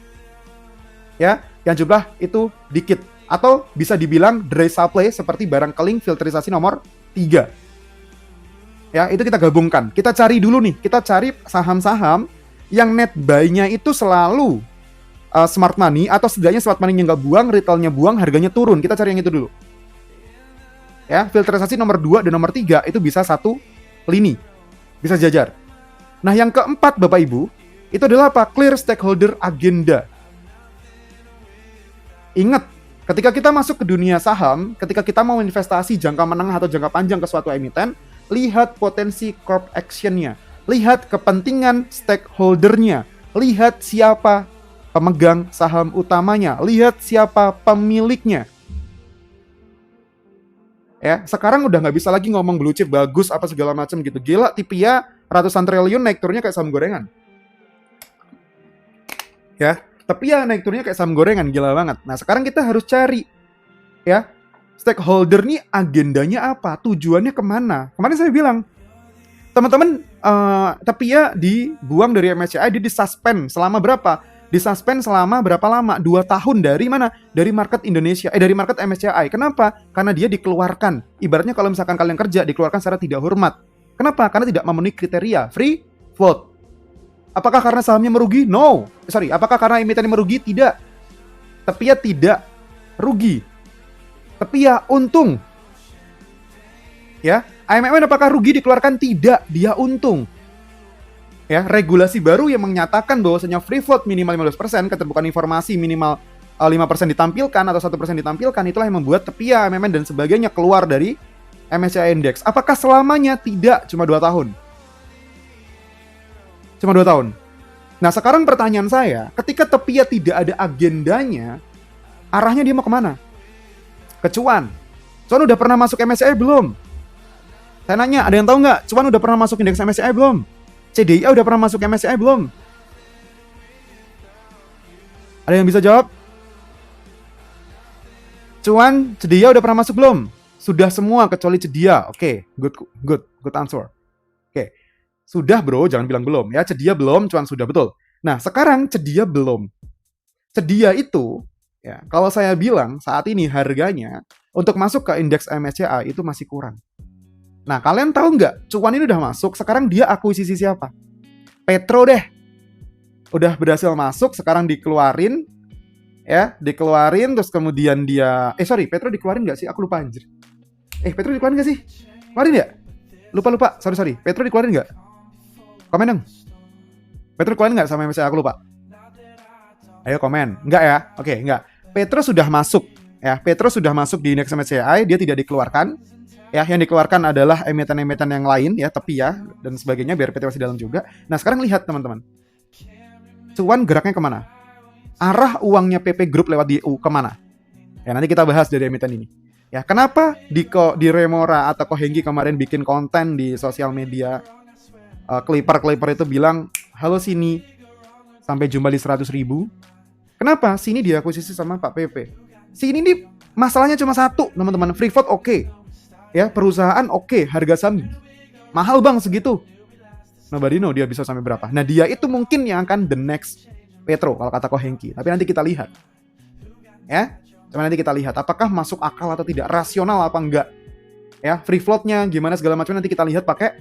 Ya, yang jumlah itu dikit. Atau bisa dibilang dry supply seperti barang keling filterisasi nomor 3. Ya, itu kita gabungkan. Kita cari dulu nih, kita cari saham-saham yang net buy-nya itu selalu smart money, atau setidaknya smart money-nya nggak buang, retailnya buang, harganya turun. Kita cari yang itu dulu. Ya, filterisasi nomor 2 dan nomor 3 itu bisa satu lini, bisa jajar. Nah, yang keempat Bapak Ibu, itu adalah apa? Clear stakeholder agenda. Ingat, ketika kita masuk ke dunia saham, ketika kita mau investasi jangka menengah atau jangka panjang ke suatu emiten, lihat potensi corp action-nya, lihat kepentingan stakeholder-nya, lihat siapa pemegang saham utamanya, lihat siapa pemiliknya. Ya, sekarang udah nggak bisa lagi ngomong blue chip bagus apa segala macam gitu. Gila, TIPIA ratusan triliun naik turunnya kayak saham gorengan. Ya, TIPIA naik turunnya kayak saham gorengan, gila banget. Nah, sekarang kita harus cari, ya, stakeholder nih agendanya apa, tujuannya kemana. Kemarin saya bilang, teman-teman, TIPIA dibuang dari MSCI, dia disuspend selama berapa? Disuspend selama berapa lama? 2 tahun dari mana? Dari market Indonesia, dari market MSCI. Kenapa? Karena dia dikeluarkan. Ibaratnya kalau misalkan kalian kerja, dikeluarkan secara tidak hormat. Kenapa? Karena tidak memenuhi kriteria free float. Apakah karena sahamnya merugi? No. Apakah karena emitennya merugi? Tidak. TIPIA tidak rugi. TIPIA untung. Ya, AMMN apakah rugi dikeluarkan? Tidak, dia untung. Ya, regulasi baru yang menyatakan bahwasanya free float minimal 15%, keterbukaan informasi minimal 5% ditampilkan atau 1% ditampilkan, itulah yang membuat TIPIA, AMMN dan sebagainya keluar dari MSCI Index. Apakah selamanya? Tidak, cuma 2 tahun. Cuma 2 tahun. Nah, sekarang pertanyaan saya, ketika TIPIA tidak ada agendanya, arahnya dia mau kemana? Ke cuan. Cuan udah pernah masuk MSCI belum? Saya nanya, ada yang tahu nggak? Cuan udah pernah masuk indeks MSCI belum? CDIA udah pernah masuk MSCI belum? Ada yang bisa jawab? Cuan, CDIA udah pernah masuk belum? Sudah semua kecuali CDIA. Oke, good answer. Oke. Sudah bro, jangan bilang belum ya. CDIA belum, cuan sudah, betul. Nah, sekarang CDIA belum. CDIA itu, ya, kalau saya bilang saat ini harganya untuk masuk ke indeks MSCI itu masih kurang. Nah, kalian tahu nggak, cuan ini udah masuk, sekarang dia akuisisi siapa? Petro deh. Udah berhasil masuk, sekarang dikeluarin, ya, terus kemudian dia... Petro dikeluarin nggak sih? Aku lupa anjir. Petro dikeluarin nggak sih? Keluarin ya? Lupa, sorry. Petro dikeluarin nggak? Komen dong. Petro dikeluarin nggak sama MSCI? Aku lupa. Ayo komen. Nggak ya? Oke, nggak. Petro sudah masuk, ya. Petro sudah masuk di indeks MSCI, dia tidak dikeluarkan. Ya, yang dikeluarkan adalah emiten-emiten yang lain, ya, TIPIA dan sebagainya, biar PT masih dalam juga. Nah, sekarang lihat teman-teman, cuan geraknya kemana? Arah uangnya PP Group lewat DU kemana? Ya, nanti kita bahas dari emiten ini. Ya, kenapa di Remora atau Kohengki kemarin bikin konten di sosial media, Clipper itu bilang, halo sini, sampai jumpa di 100.000. Kenapa? Sini diakuisisi sama Pak PP. Sini nih masalahnya cuma satu, teman-teman, free float oke. Ya, perusahaan oke, harga saham mahal bang segitu. Nobody know dia bisa sampai berapa. Nah, dia itu mungkin yang akan the next Petro kalau kata Kohengki. Tapi nanti kita lihat. Ya, cuma nanti kita lihat apakah masuk akal atau tidak, rasional apa enggak. Ya, free floatnya gimana segala macam nanti kita lihat pakai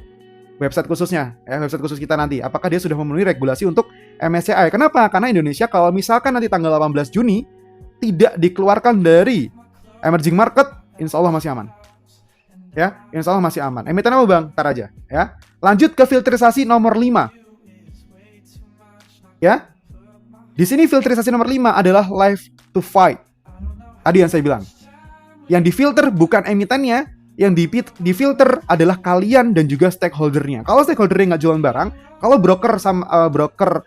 website khususnya. Ya, website khusus kita nanti. Apakah dia sudah memenuhi regulasi untuk MSCI? Kenapa? Karena Indonesia kalau misalkan nanti tanggal 18 Juni tidak dikeluarkan dari emerging market, insya Allah masih aman. Ya, insya Allah masih aman. Emiten apa bang? Ntar aja. Ya, lanjut ke filterisasi nomor 5. Ya, di sini filterisasi nomor 5 adalah live to fight. Tadi yang saya bilang. Yang difilter bukan emitennya, yang difilter adalah kalian dan juga stakeholdernya. Kalau stakeholdernya nggak jualan barang, kalau broker broker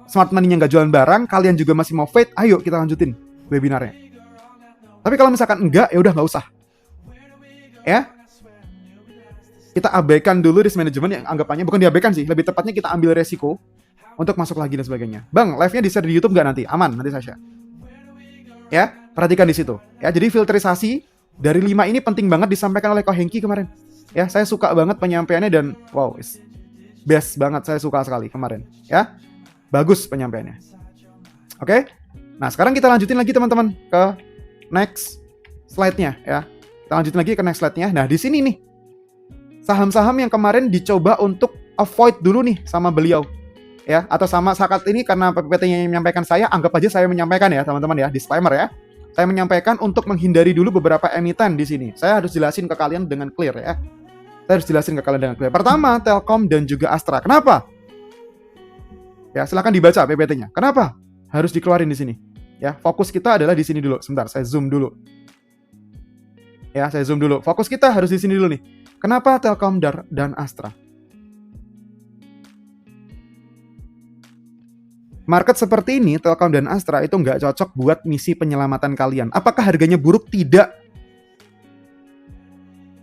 smart money-nya nggak jualan barang, kalian juga masih mau fight, ayo kita lanjutin webinarnya. Tapi kalau misalkan enggak, ya udah nggak usah. Ya, kita abaikan dulu risk management yang anggapannya, bukan diabaikan sih, lebih tepatnya kita ambil resiko untuk masuk lagi dan sebagainya. Bang, live-nya di-share di YouTube nggak nanti? Aman, nanti saya share. Ya, perhatikan di situ. Ya, jadi filterisasi dari 5 ini penting banget disampaikan oleh Ko Hengki kemarin. Ya, saya suka banget penyampaiannya dan wow, best banget, saya suka sekali kemarin. Ya, bagus penyampaiannya. Oke, nah sekarang kita lanjutin lagi teman-teman ke next slide-nya ya. Kita lanjutin lagi ke next slide-nya. Nah, di sini nih saham-saham yang kemarin dicoba untuk avoid dulu nih sama beliau. Ya, atau sama saat ini karena PPT-nya yang menyampaikan saya, anggap aja saya menyampaikan ya, teman-teman ya, disclaimer ya. Saya menyampaikan untuk menghindari dulu beberapa emiten di sini. Saya harus jelasin ke kalian dengan clear ya. Saya harus jelasin ke kalian dengan clear. Pertama, Telkom dan juga Astra. Kenapa? Ya, silakan dibaca PPT-nya. Kenapa? Harus dikeluarin di sini. Ya, fokus kita adalah di sini dulu. Sebentar, saya zoom dulu. Ya, saya zoom dulu. Fokus kita harus di sini dulu nih. Kenapa Telkom dan Astra? Market seperti ini, Telkom dan Astra itu nggak cocok buat misi penyelamatan kalian. Apakah harganya buruk? Tidak.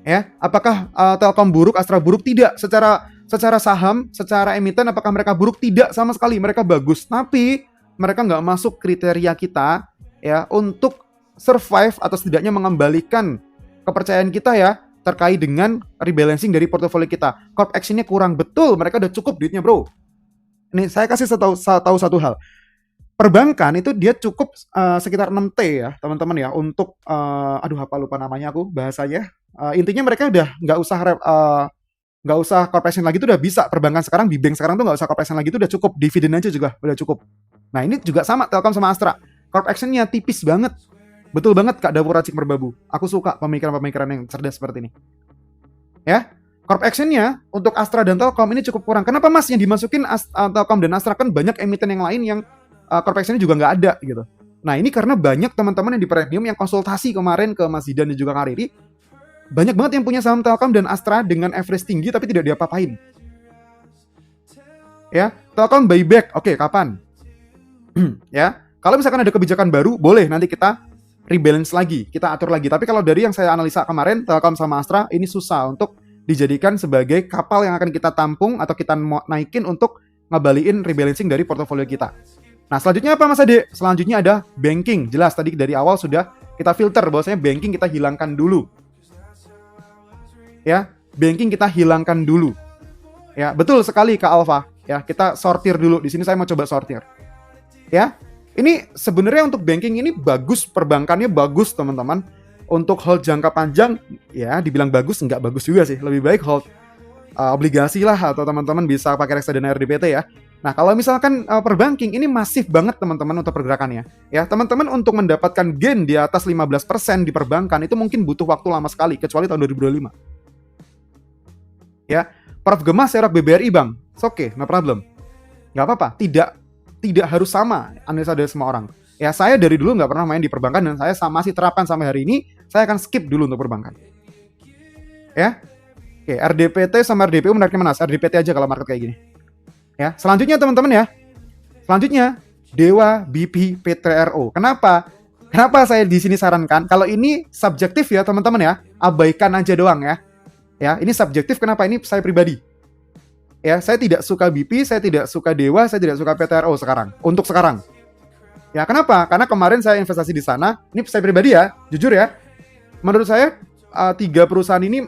Ya, apakah Telkom buruk, Astra buruk? Tidak. Secara saham, secara emiten, apakah mereka buruk? Tidak sama sekali. Mereka bagus. Tapi mereka nggak masuk kriteria kita ya untuk survive atau setidaknya mengembalikan kepercayaan kita ya terkait dengan rebalancing dari portofolio kita. Corp action-nya kurang, betul. Mereka udah cukup duitnya, bro. Ini saya kasih tahu satu hal. Perbankan itu dia cukup sekitar 6T ya, teman-teman ya, untuk apa lupa namanya aku bahasanya. Intinya mereka udah nggak usah corporation lagi tuh udah bisa. Perbankan sekarang, di bank sekarang tuh nggak usah corporation lagi tuh udah cukup. Dividen aja juga udah cukup. Nah, ini juga sama Telkom sama Astra. Corp action-nya tipis banget. Betul banget Kak Dapur Racik Merbabu. Aku suka pemikiran-pemikiran yang cerdas seperti ini. Ya. Corp action-nya untuk Astra dan Telkom ini cukup kurang. Kenapa Mas yang dimasukin Telkom dan Astra? Kan banyak emiten yang lain yang corp action-nya juga nggak ada gitu. Nah, ini karena banyak teman-teman yang di premium yang konsultasi kemarin ke Mas Zidan dan juga Kak Riri. Banyak banget yang punya saham Telkom dan Astra dengan average tinggi tapi tidak diapa-apain. Ya, Telkom buyback. Oke, kapan? Ya, kalau misalkan ada kebijakan baru, boleh nanti kita rebalance lagi, kita atur lagi. Tapi kalau dari yang saya analisa kemarin, Telkom sama Astra ini susah untuk dijadikan sebagai kapal yang akan kita tampung atau kita naikin untuk ngebalikin rebalancing dari portofolio kita. Nah, selanjutnya apa Mas Ade? Selanjutnya ada banking. Jelas tadi dari awal sudah kita filter bahwasanya banking kita hilangkan dulu. Ya, banking kita hilangkan dulu. Ya, betul sekali Kak Alfa. Ya, kita sortir dulu. Di sini saya mau coba sortir. Ya. Ini sebenarnya untuk banking ini bagus, perbankannya bagus, teman-teman. Untuk hold jangka panjang, ya dibilang bagus, nggak bagus juga sih. Lebih baik hold obligasi lah, atau teman-teman bisa pakai reksadana RDPT ya. Nah, kalau misalkan perbanking, ini masif banget teman-teman untuk pergerakannya. Ya, teman-teman untuk mendapatkan gain di atas 15% di perbankan, itu mungkin butuh waktu lama sekali, kecuali tahun 2025. Ya, Prof. Gemah serok BBRI bang, oke, no problem. Nggak apa-apa, tidak harus sama analisa dari semua orang. Ya, saya dari dulu nggak pernah main di perbankan dan saya masih terapkan sampai hari ini. Saya akan skip dulu untuk perbankan. Ya, oke, RDPT sama RDPU menariknya mana? RDPT aja kalau market kayak gini. Ya, selanjutnya teman-teman ya. Selanjutnya Dewa BP PTRO. Kenapa? Kenapa saya di sini sarankan? Kalau ini subjektif ya teman-teman ya, abaikan aja doang ya. Ya, ini subjektif. Kenapa? Ini saya pribadi. Ya, saya tidak suka BP, saya tidak suka Dewa, saya tidak suka PTRO sekarang. Untuk sekarang. Ya, kenapa? Karena kemarin saya investasi di sana. Ini saya pribadi ya, jujur ya. Menurut saya 3 perusahaan ini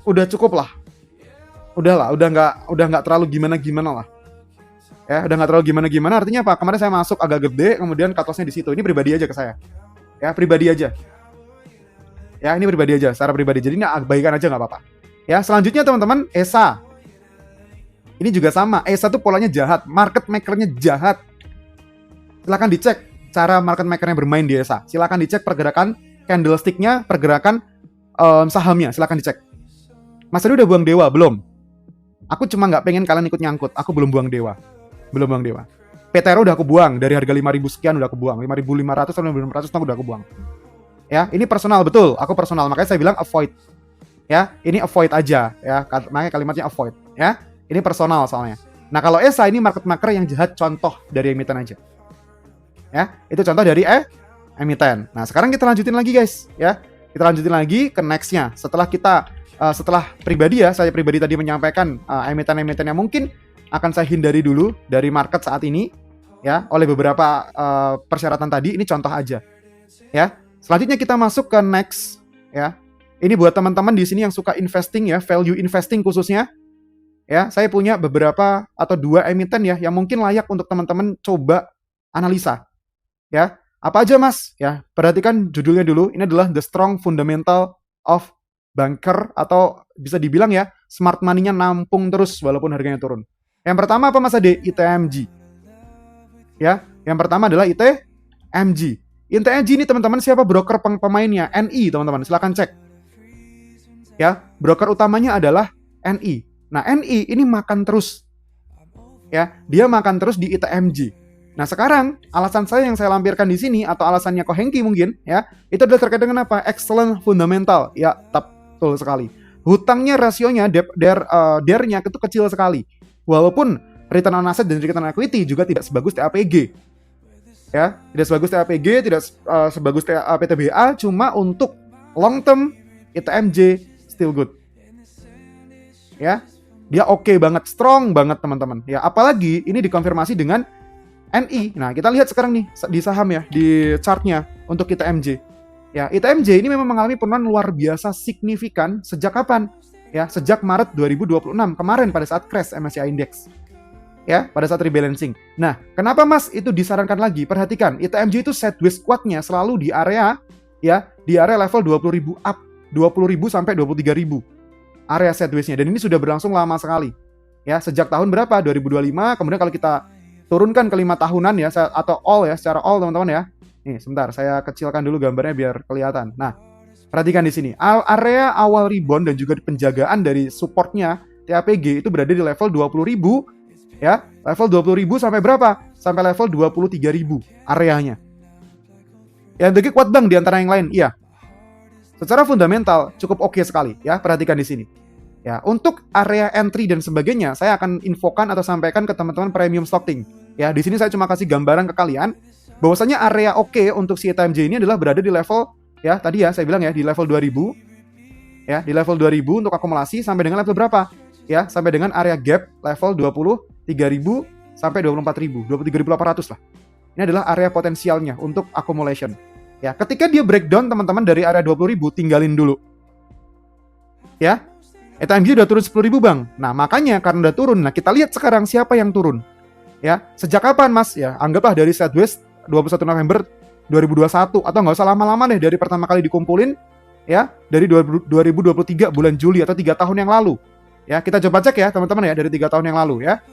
udah cukup lah. Udahlah, udah nggak terlalu gimana-gimana lah. Ya, udah nggak terlalu gimana-gimana. Artinya apa? Kemarin saya masuk agak gede, kemudian cut loss-nya di situ. Ini pribadi aja ke saya. Ya, pribadi aja. Ya, ini pribadi aja, secara pribadi. Jadi ini abaikan aja nggak apa-apa. Ya, selanjutnya teman-teman, ESA. Ini juga sama. ESA tuh polanya jahat, market maker-nya jahat. Silakan dicek cara market maker-nya bermain di ESA. Silakan dicek pergerakan candlestick-nya, pergerakan sahamnya. Silakan dicek. Mas Adi udah buang Dewa? Belum. Aku cuma nggak pengen kalian ikut nyangkut. Aku belum buang Dewa. Belum buang Dewa. PTR udah aku buang. Dari harga 5.000 sekian udah aku buang. 5.500 sampai 5.600 aku udah aku buang. Ya, ini personal, betul. Aku personal. Makanya saya bilang avoid. Ya, ini avoid aja. Ya, makanya kalimatnya avoid. Ya, ini personal soalnya. Nah, kalau ESA ini market maker yang jahat, contoh dari emiten aja. Ya, itu contoh dari emiten. Nah, sekarang kita lanjutin lagi guys. Ya, kita lanjutin lagi ke nextnya. Setelah pribadi ya, saya pribadi tadi menyampaikan emiten-emiten yang mungkin akan saya hindari dulu dari market saat ini, ya, oleh beberapa persyaratan tadi. Ini contoh aja, ya. Selanjutnya kita masuk ke next, ya. Ini buat teman-teman di sini yang suka investing ya, value investing khususnya, ya. Saya punya beberapa atau 2 emiten ya, yang mungkin layak untuk teman-teman coba analisa, ya. Apa aja mas? Ya, perhatikan judulnya dulu. Ini adalah The Strong Fundamental of Banker, atau bisa dibilang ya, smart money-nya nampung terus walaupun harganya turun. Yang pertama apa Mas Ade? ITMG. Ya, yang pertama adalah ITMG. ITMG ini teman-teman siapa broker pemainnya? NI teman-teman, silakan cek. Ya, broker utamanya adalah NI. Nah, NI ini makan terus. Ya, dia makan terus di ITMG. Nah, sekarang alasan saya yang saya lampirkan di sini atau alasannya Ko Hengki mungkin ya, itu adalah terkait dengan apa? Excellent fundamental. Ya, betul sekali. Hutangnya rasionya DER-nya itu kecil sekali. Walaupun return on asset dan return on equity juga tidak sebagus TAPG. Ya, tidak sebagus TAPG, tidak sebagus PTBA, cuma untuk long term ITMJ still good. Ya. Dia oke banget, strong banget teman-teman. Ya, apalagi ini dikonfirmasi dengan NI. Nah, kita lihat sekarang nih di saham ya, di chartnya untuk ITMJ. Ya, ITMJ ini memang mengalami penurunan luar biasa signifikan sejak kapan? Ya, sejak Maret 2026 kemarin pada saat crash MSCI Index. Ya, pada saat rebalancing. Nah, kenapa Mas itu disarankan lagi? Perhatikan, ITMJ itu sideways squat-nya selalu di area ya, di area level 20.000 up, 20.000 sampai 23.000. Area sideways-nya, dan ini sudah berlangsung lama sekali. Ya, sejak tahun berapa? 2025. Kemudian kalau kita turunkan ke 5 tahunan ya, atau all ya, secara all teman-teman ya. Nih, sebentar, saya kecilkan dulu gambarnya biar kelihatan. Nah, perhatikan di sini. Area awal rebound dan juga penjagaan dari supportnya TAPG itu berada di level 20.000 ya. Level 20.000 sampai berapa? Sampai level 23.000 areanya. Yang tadi kuat Bang di antara yang lain. Iya. Secara fundamental cukup oke sekali ya, perhatikan di sini. Ya, untuk area entry dan sebagainya saya akan infokan atau sampaikan ke teman-teman premium stocking. Ya, di sini saya cuma kasih gambaran ke kalian bahwasanya area oke untuk si ITMJ ini adalah berada di level ya, tadi ya saya bilang ya di level 2000. Ya, di level 2000 untuk akumulasi sampai dengan level berapa? Ya, sampai dengan area gap level 23.000 sampai 24.000, 23.800 lah. Ini adalah area potensialnya untuk accumulation. Ya, ketika dia breakdown teman-teman dari area 20.000 tinggalin dulu. Ya. ITMJ udah turun 10.000 Bang. Nah, makanya karena udah turun, nah kita lihat sekarang siapa yang turun. Ya, sejak kapan Mas? Ya, anggaplah dari sideways 21 November 2021 atau nggak usah lama-lama deh dari pertama kali dikumpulin ya, dari 2023 bulan Juli atau 3 tahun yang lalu. Ya, kita coba cek ya teman-teman ya dari 3 tahun yang lalu ya.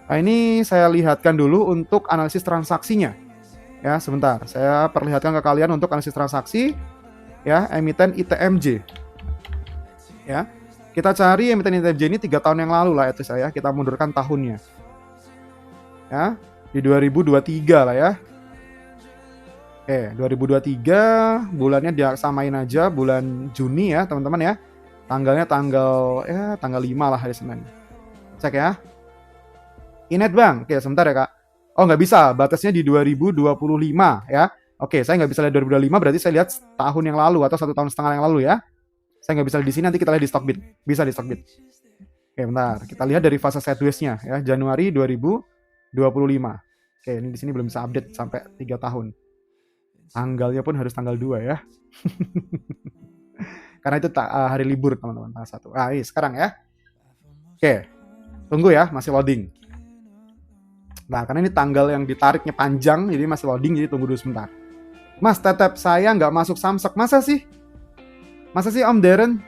Nah, ini saya lihatkan dulu untuk analisis transaksinya. Ya, sebentar. Saya perlihatkan ke kalian untuk analisis transaksi ya, emiten ITMJ. Ya. Kita cari emiten ITMJ ini 3 tahun yang lalu lah itu saya. Kita mundurkan tahunnya. Ya, di 2023 lah ya. Oke, 2023 bulannya dia samain aja bulan Juni ya, teman-teman ya. Tanggalnya tanggal 5 lah hari Senin. Cek ya. Inet Bang. Oke, sebentar ya, Kak. Oh, nggak bisa. Batasnya di 2025 ya. Oke, saya nggak bisa lihat 2025, berarti saya lihat tahun yang lalu atau 1 tahun setengah yang lalu ya. Saya nggak bisa di sini, nanti kita lihat di Stockbit. Bisa di Stockbit. Oke, bentar. Kita lihat dari fase sideways-nya ya, Januari 2025. Oke, ini di sini belum bisa update sampai 3 tahun. Tanggalnya pun harus tanggal 2 ya. Karena itu hari libur, teman-teman, tanggal 1. Ah, ini sekarang ya. Oke. Tunggu ya, masih loading. Nah, karena ini tanggal yang ditariknya panjang, jadi masih loading, jadi tunggu dulu sebentar. Mas, tetep saya nggak masuk Samsek. Masa sih? Masa sih Om Darren?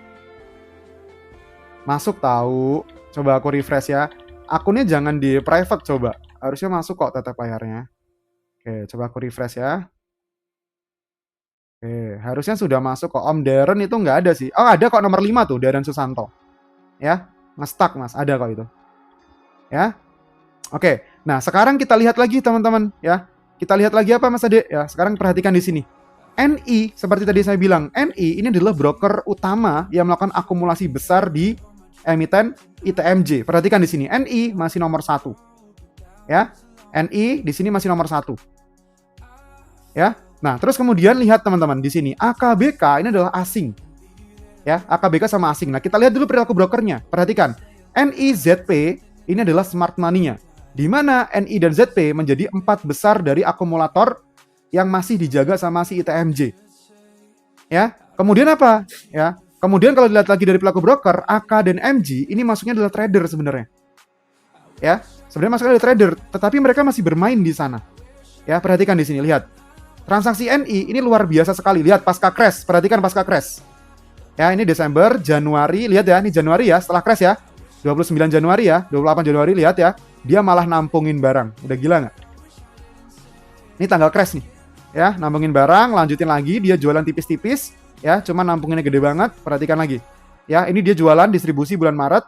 Masuk tahu. Coba aku refresh ya. Akunnya jangan di private coba. Harusnya masuk kok tetap layarnya. Oke, coba aku refresh ya. Oke, harusnya sudah masuk kok. Om Darren itu nggak ada sih. Oh, ada kok nomor 5 tuh, Darren Susanto. Ya, nge-stuck Mas, ada kok itu. Ya. Oke. Nah, sekarang kita lihat lagi teman-teman ya. Kita lihat lagi apa Mas Ade? Ya, sekarang perhatikan di sini. NI, seperti tadi saya bilang, NI ini adalah broker utama yang melakukan akumulasi besar di emiten ITMJ. Perhatikan di sini, NI masih nomor 1. Ya, NI di sini masih nomor 1. Ya. Nah, terus kemudian lihat teman-teman di sini, AKBK ini adalah asing. Ya, AKBK sama asing. Nah, kita lihat dulu perilaku brokernya. Perhatikan, NIZP ini adalah smart money-nya. Di mana NI dan ZP menjadi 4 besar dari akumulator yang masih dijaga sama si ITMJ. Ya, kemudian apa? Ya, kemudian kalau dilihat lagi dari pelaku broker, AK dan MG ini masuknya adalah trader sebenarnya. Ya, sebenarnya masuknya adalah trader, tetapi mereka masih bermain di sana. Ya, perhatikan di sini, lihat. Transaksi NI ini luar biasa sekali. Lihat pasca crash, perhatikan pasca crash. Ya, ini Desember, Januari, lihat ya, ini Januari ya, setelah crash ya. 29 Januari ya, 28 Januari lihat ya. Dia malah nampungin barang. Udah gila nggak? Ini tanggal crash nih. Ya, nampungin barang, lanjutin lagi, dia jualan tipis-tipis, ya, cuma nampunginnya gede banget, perhatikan lagi. Ya, ini dia jualan distribusi bulan Maret,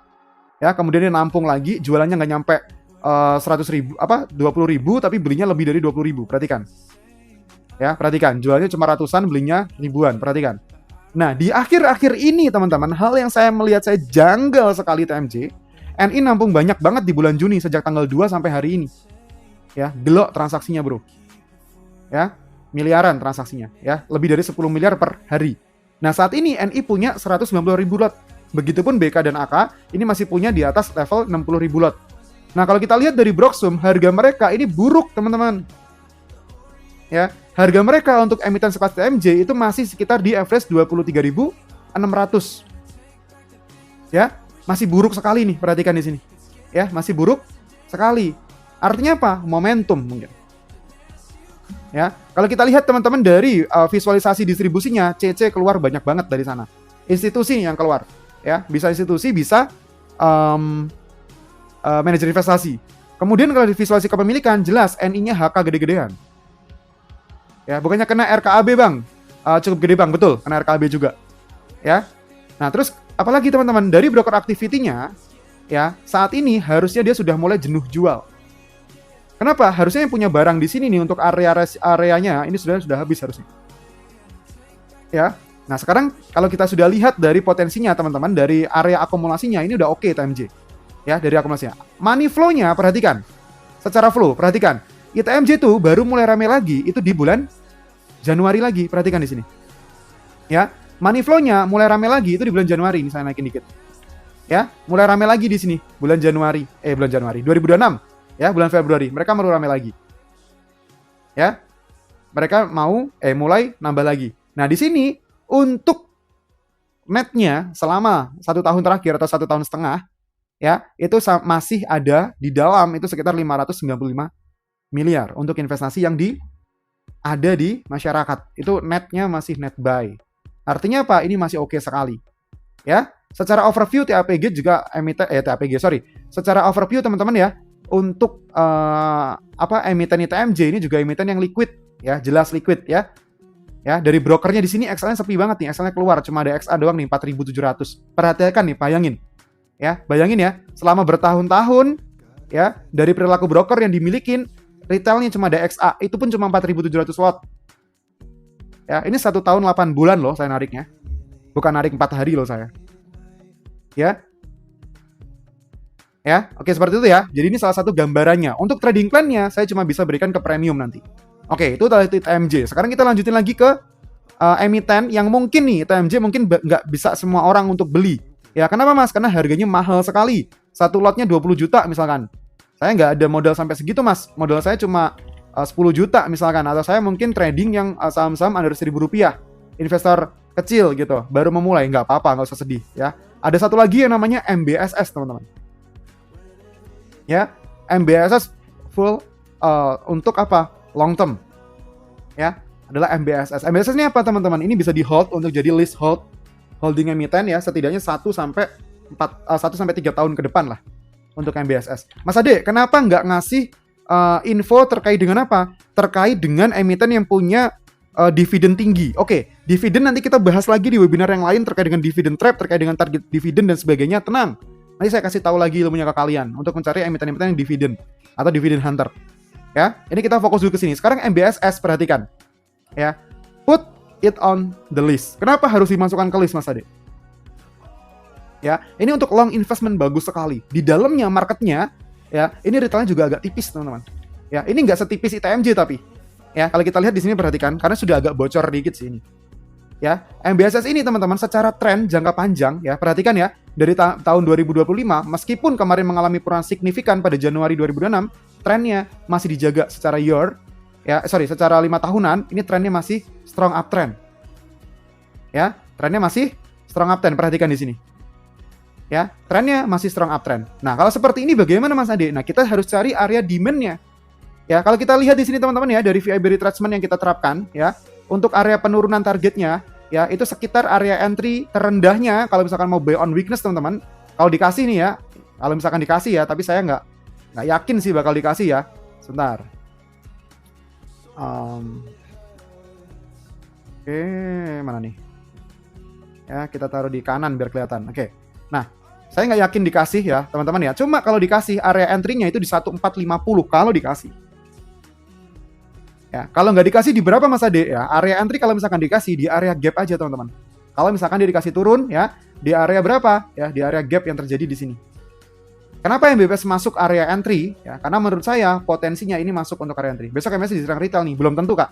ya, kemudian dia nampung lagi, jualannya nggak nyampe 100.000, 20.000, tapi belinya lebih dari 20.000, perhatikan. Ya, perhatikan, jualnya cuma ratusan, belinya ribuan, perhatikan. Nah, di akhir-akhir ini, teman-teman, hal yang saya melihat saya janggal sekali TMJ, NI nampung banyak banget di bulan Juni, sejak tanggal 2 sampai hari ini. Ya, gelok transaksinya, bro. Ya, miliaran transaksinya, ya, lebih dari 10 miliar per hari. Nah, saat ini NI punya 190.000 lot. Begitupun BK dan AK ini masih punya di atas level 60.000 lot. Nah, kalau kita lihat dari Broksum, harga mereka ini buruk, teman-teman. Ya, harga mereka untuk emiten sekelas TMJ itu masih sekitar di average 23.600. Ya, masih buruk sekali nih, perhatikan di sini. Ya, masih buruk sekali. Artinya apa? Momentum mungkin. Ya, kalau kita lihat teman-teman dari visualisasi distribusinya, CC keluar banyak banget dari sana. Institusi yang keluar, ya, bisa institusi, bisa manajer investasi. Kemudian kalau di visualisasi kepemilikan, jelas NI-nya HK gede-gedean. Ya, bukannya kena RKAB bang, cukup gede bang, betul, kena RKAB juga. Ya, nah terus apalagi teman-teman dari broker activity-nya, ya, saat ini harusnya dia sudah mulai jenuh jual. Kenapa? Harusnya yang punya barang di sini nih untuk areanya ini sudah habis harusnya. Ya. Nah, sekarang kalau kita sudah lihat dari potensinya teman-teman, dari area akumulasinya ini udah oke TMJ. Ya, dari akumulasinya. Money flow-nya perhatikan. Secara flow, perhatikan. ITMJ tuh baru mulai rame lagi itu di bulan Januari lagi, perhatikan di sini. Ya, money flow-nya mulai rame lagi itu di bulan Januari, ini saya naikin dikit. Ya, mulai rame lagi di sini bulan Januari 2026. Ya, bulan Februari mereka baru rame lagi. Ya, mereka mau mulai nambah lagi. Nah, di sini untuk netnya selama 1 tahun terakhir atau 1 tahun setengah, ya, itu masih ada di dalam itu sekitar 595 miliar untuk investasi yang ada di masyarakat. Itu netnya masih net buy. Artinya apa? Ini masih oke sekali. Ya, secara overview TAPG juga secara overview teman-teman ya, untuk emiten ITMJ ini juga emiten yang liquid ya, jelas liquid ya. Ya, dari brokernya di sini XL-nya sepi banget nih, XL-nya keluar cuma ada XA doang nih 4.700. Perhatikan nih, bayangin. Ya, bayangin ya, selama bertahun-tahun ya, dari perilaku broker yang dimilikin retailnya cuma ada XA, itu pun cuma 4.700 lot. Ya, ini 1 tahun 8 bulan loh saya nariknya. Bukan narik 4 hari loh saya. Ya. Ya, oke seperti itu ya. Jadi ini salah satu gambarannya. Untuk trading plan-nya saya cuma bisa berikan ke premium nanti. Oke, itu tadi ITMJ. Sekarang kita lanjutin lagi ke emiten yang mungkin nih ITMJ mungkin nggak bisa semua orang untuk beli. Ya, kenapa Mas? Karena harganya mahal sekali. Satu lotnya 20 juta misalkan. Saya nggak ada modal sampai segitu Mas. Modal saya cuma 10 juta misalkan. Atau saya mungkin trading yang saham-saham under Rp1.000. Investor kecil gitu, baru memulai. Nggak apa-apa, nggak usah sedih ya. Ada satu lagi yang namanya MBSS teman-teman. Ya, MBSS full untuk apa? Long term. Ya, adalah MBSS. MBSS ini apa teman-teman? Ini bisa di hold untuk jadi list holding emiten ya, setidaknya 1 sampai 3 tahun ke depan lah untuk MBSS. Mas Ade, kenapa nggak ngasih info terkait dengan apa? Terkait dengan emiten yang punya dividen tinggi. Oke, Dividen nanti kita bahas lagi di webinar yang lain terkait dengan dividend trap, terkait dengan target dividen dan sebagainya. Tenang, nanti saya kasih tahu lagi ilmunya ke kalian untuk mencari emiten-emiten yang dividen atau dividen hunter. Ya, ini kita fokus dulu ke sini. Sekarang MBSS, perhatikan. Ya, put it on the list. Kenapa harus dimasukkan ke list, Mas Ade? Ya, ini untuk long investment bagus sekali. Di dalamnya marketnya, ya, ini retailnya juga agak tipis, teman-teman. Ya, ini nggak setipis ITMJ tapi. Ya, kalau kita lihat di sini perhatikan, karena sudah agak bocor dikit sih ini. Ya, MBSS ini teman-teman secara tren jangka panjang ya, perhatikan ya, dari tahun 2025 meskipun kemarin mengalami penurunan signifikan pada Januari 2026, trennya masih dijaga secara secara 5 tahunan, ini trennya masih strong uptrend. Ya, trennya masih strong uptrend, perhatikan di sini. Ya, trennya masih strong uptrend. Nah, kalau seperti ini bagaimana Mas Ade? Nah, kita harus cari area demand-nya. Ya, kalau kita lihat di sini teman-teman ya, dari VIB retracement yang kita terapkan ya, untuk area penurunan targetnya, ya itu sekitar area entry terendahnya kalau misalkan mau buy on weakness teman-teman. Kalau dikasih nih ya, kalau misalkan dikasih ya, tapi saya nggak yakin sih bakal dikasih ya. Sebentar. Oke, mana nih? Ya, kita taruh di kanan biar kelihatan. Oke. Nah, saya nggak yakin dikasih ya, teman-teman ya. Cuma kalau dikasih area entry-nya itu di 1450 kalau dikasih. Ya, kalau nggak dikasih di berapa Mas Ade ya? Area entry kalau misalkan dikasih di area gap aja teman-teman. Kalau misalkan dia dikasih turun ya, di area berapa? Ya, di area gap yang terjadi di sini. Kenapa MBS masuk area entry? Ya, karena menurut saya potensinya ini masuk untuk area entry. Besok MBS diserang retail nih, belum tentu Kak.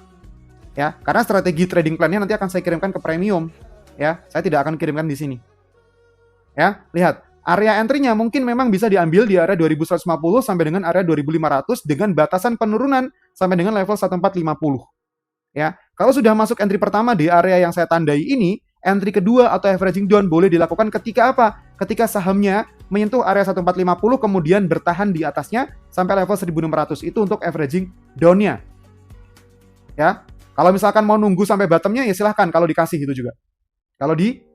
Ya, karena strategi trading plan-nya nanti akan saya kirimkan ke premium. Ya, saya tidak akan kirimkan di sini. Ya, lihat. Area entry-nya mungkin memang bisa diambil di area 2150 sampai dengan area 2500 dengan batasan penurunan sampai dengan level 1450. Ya, kalau sudah masuk entry pertama di area yang saya tandai ini, entry kedua atau averaging down boleh dilakukan ketika apa? Ketika sahamnya menyentuh area 1450 kemudian bertahan di atasnya sampai level 1600. Itu untuk averaging down-nya. Ya, kalau misalkan mau nunggu sampai bottom-nya ya silahkan kalau dikasih itu juga. Kalau dikasih.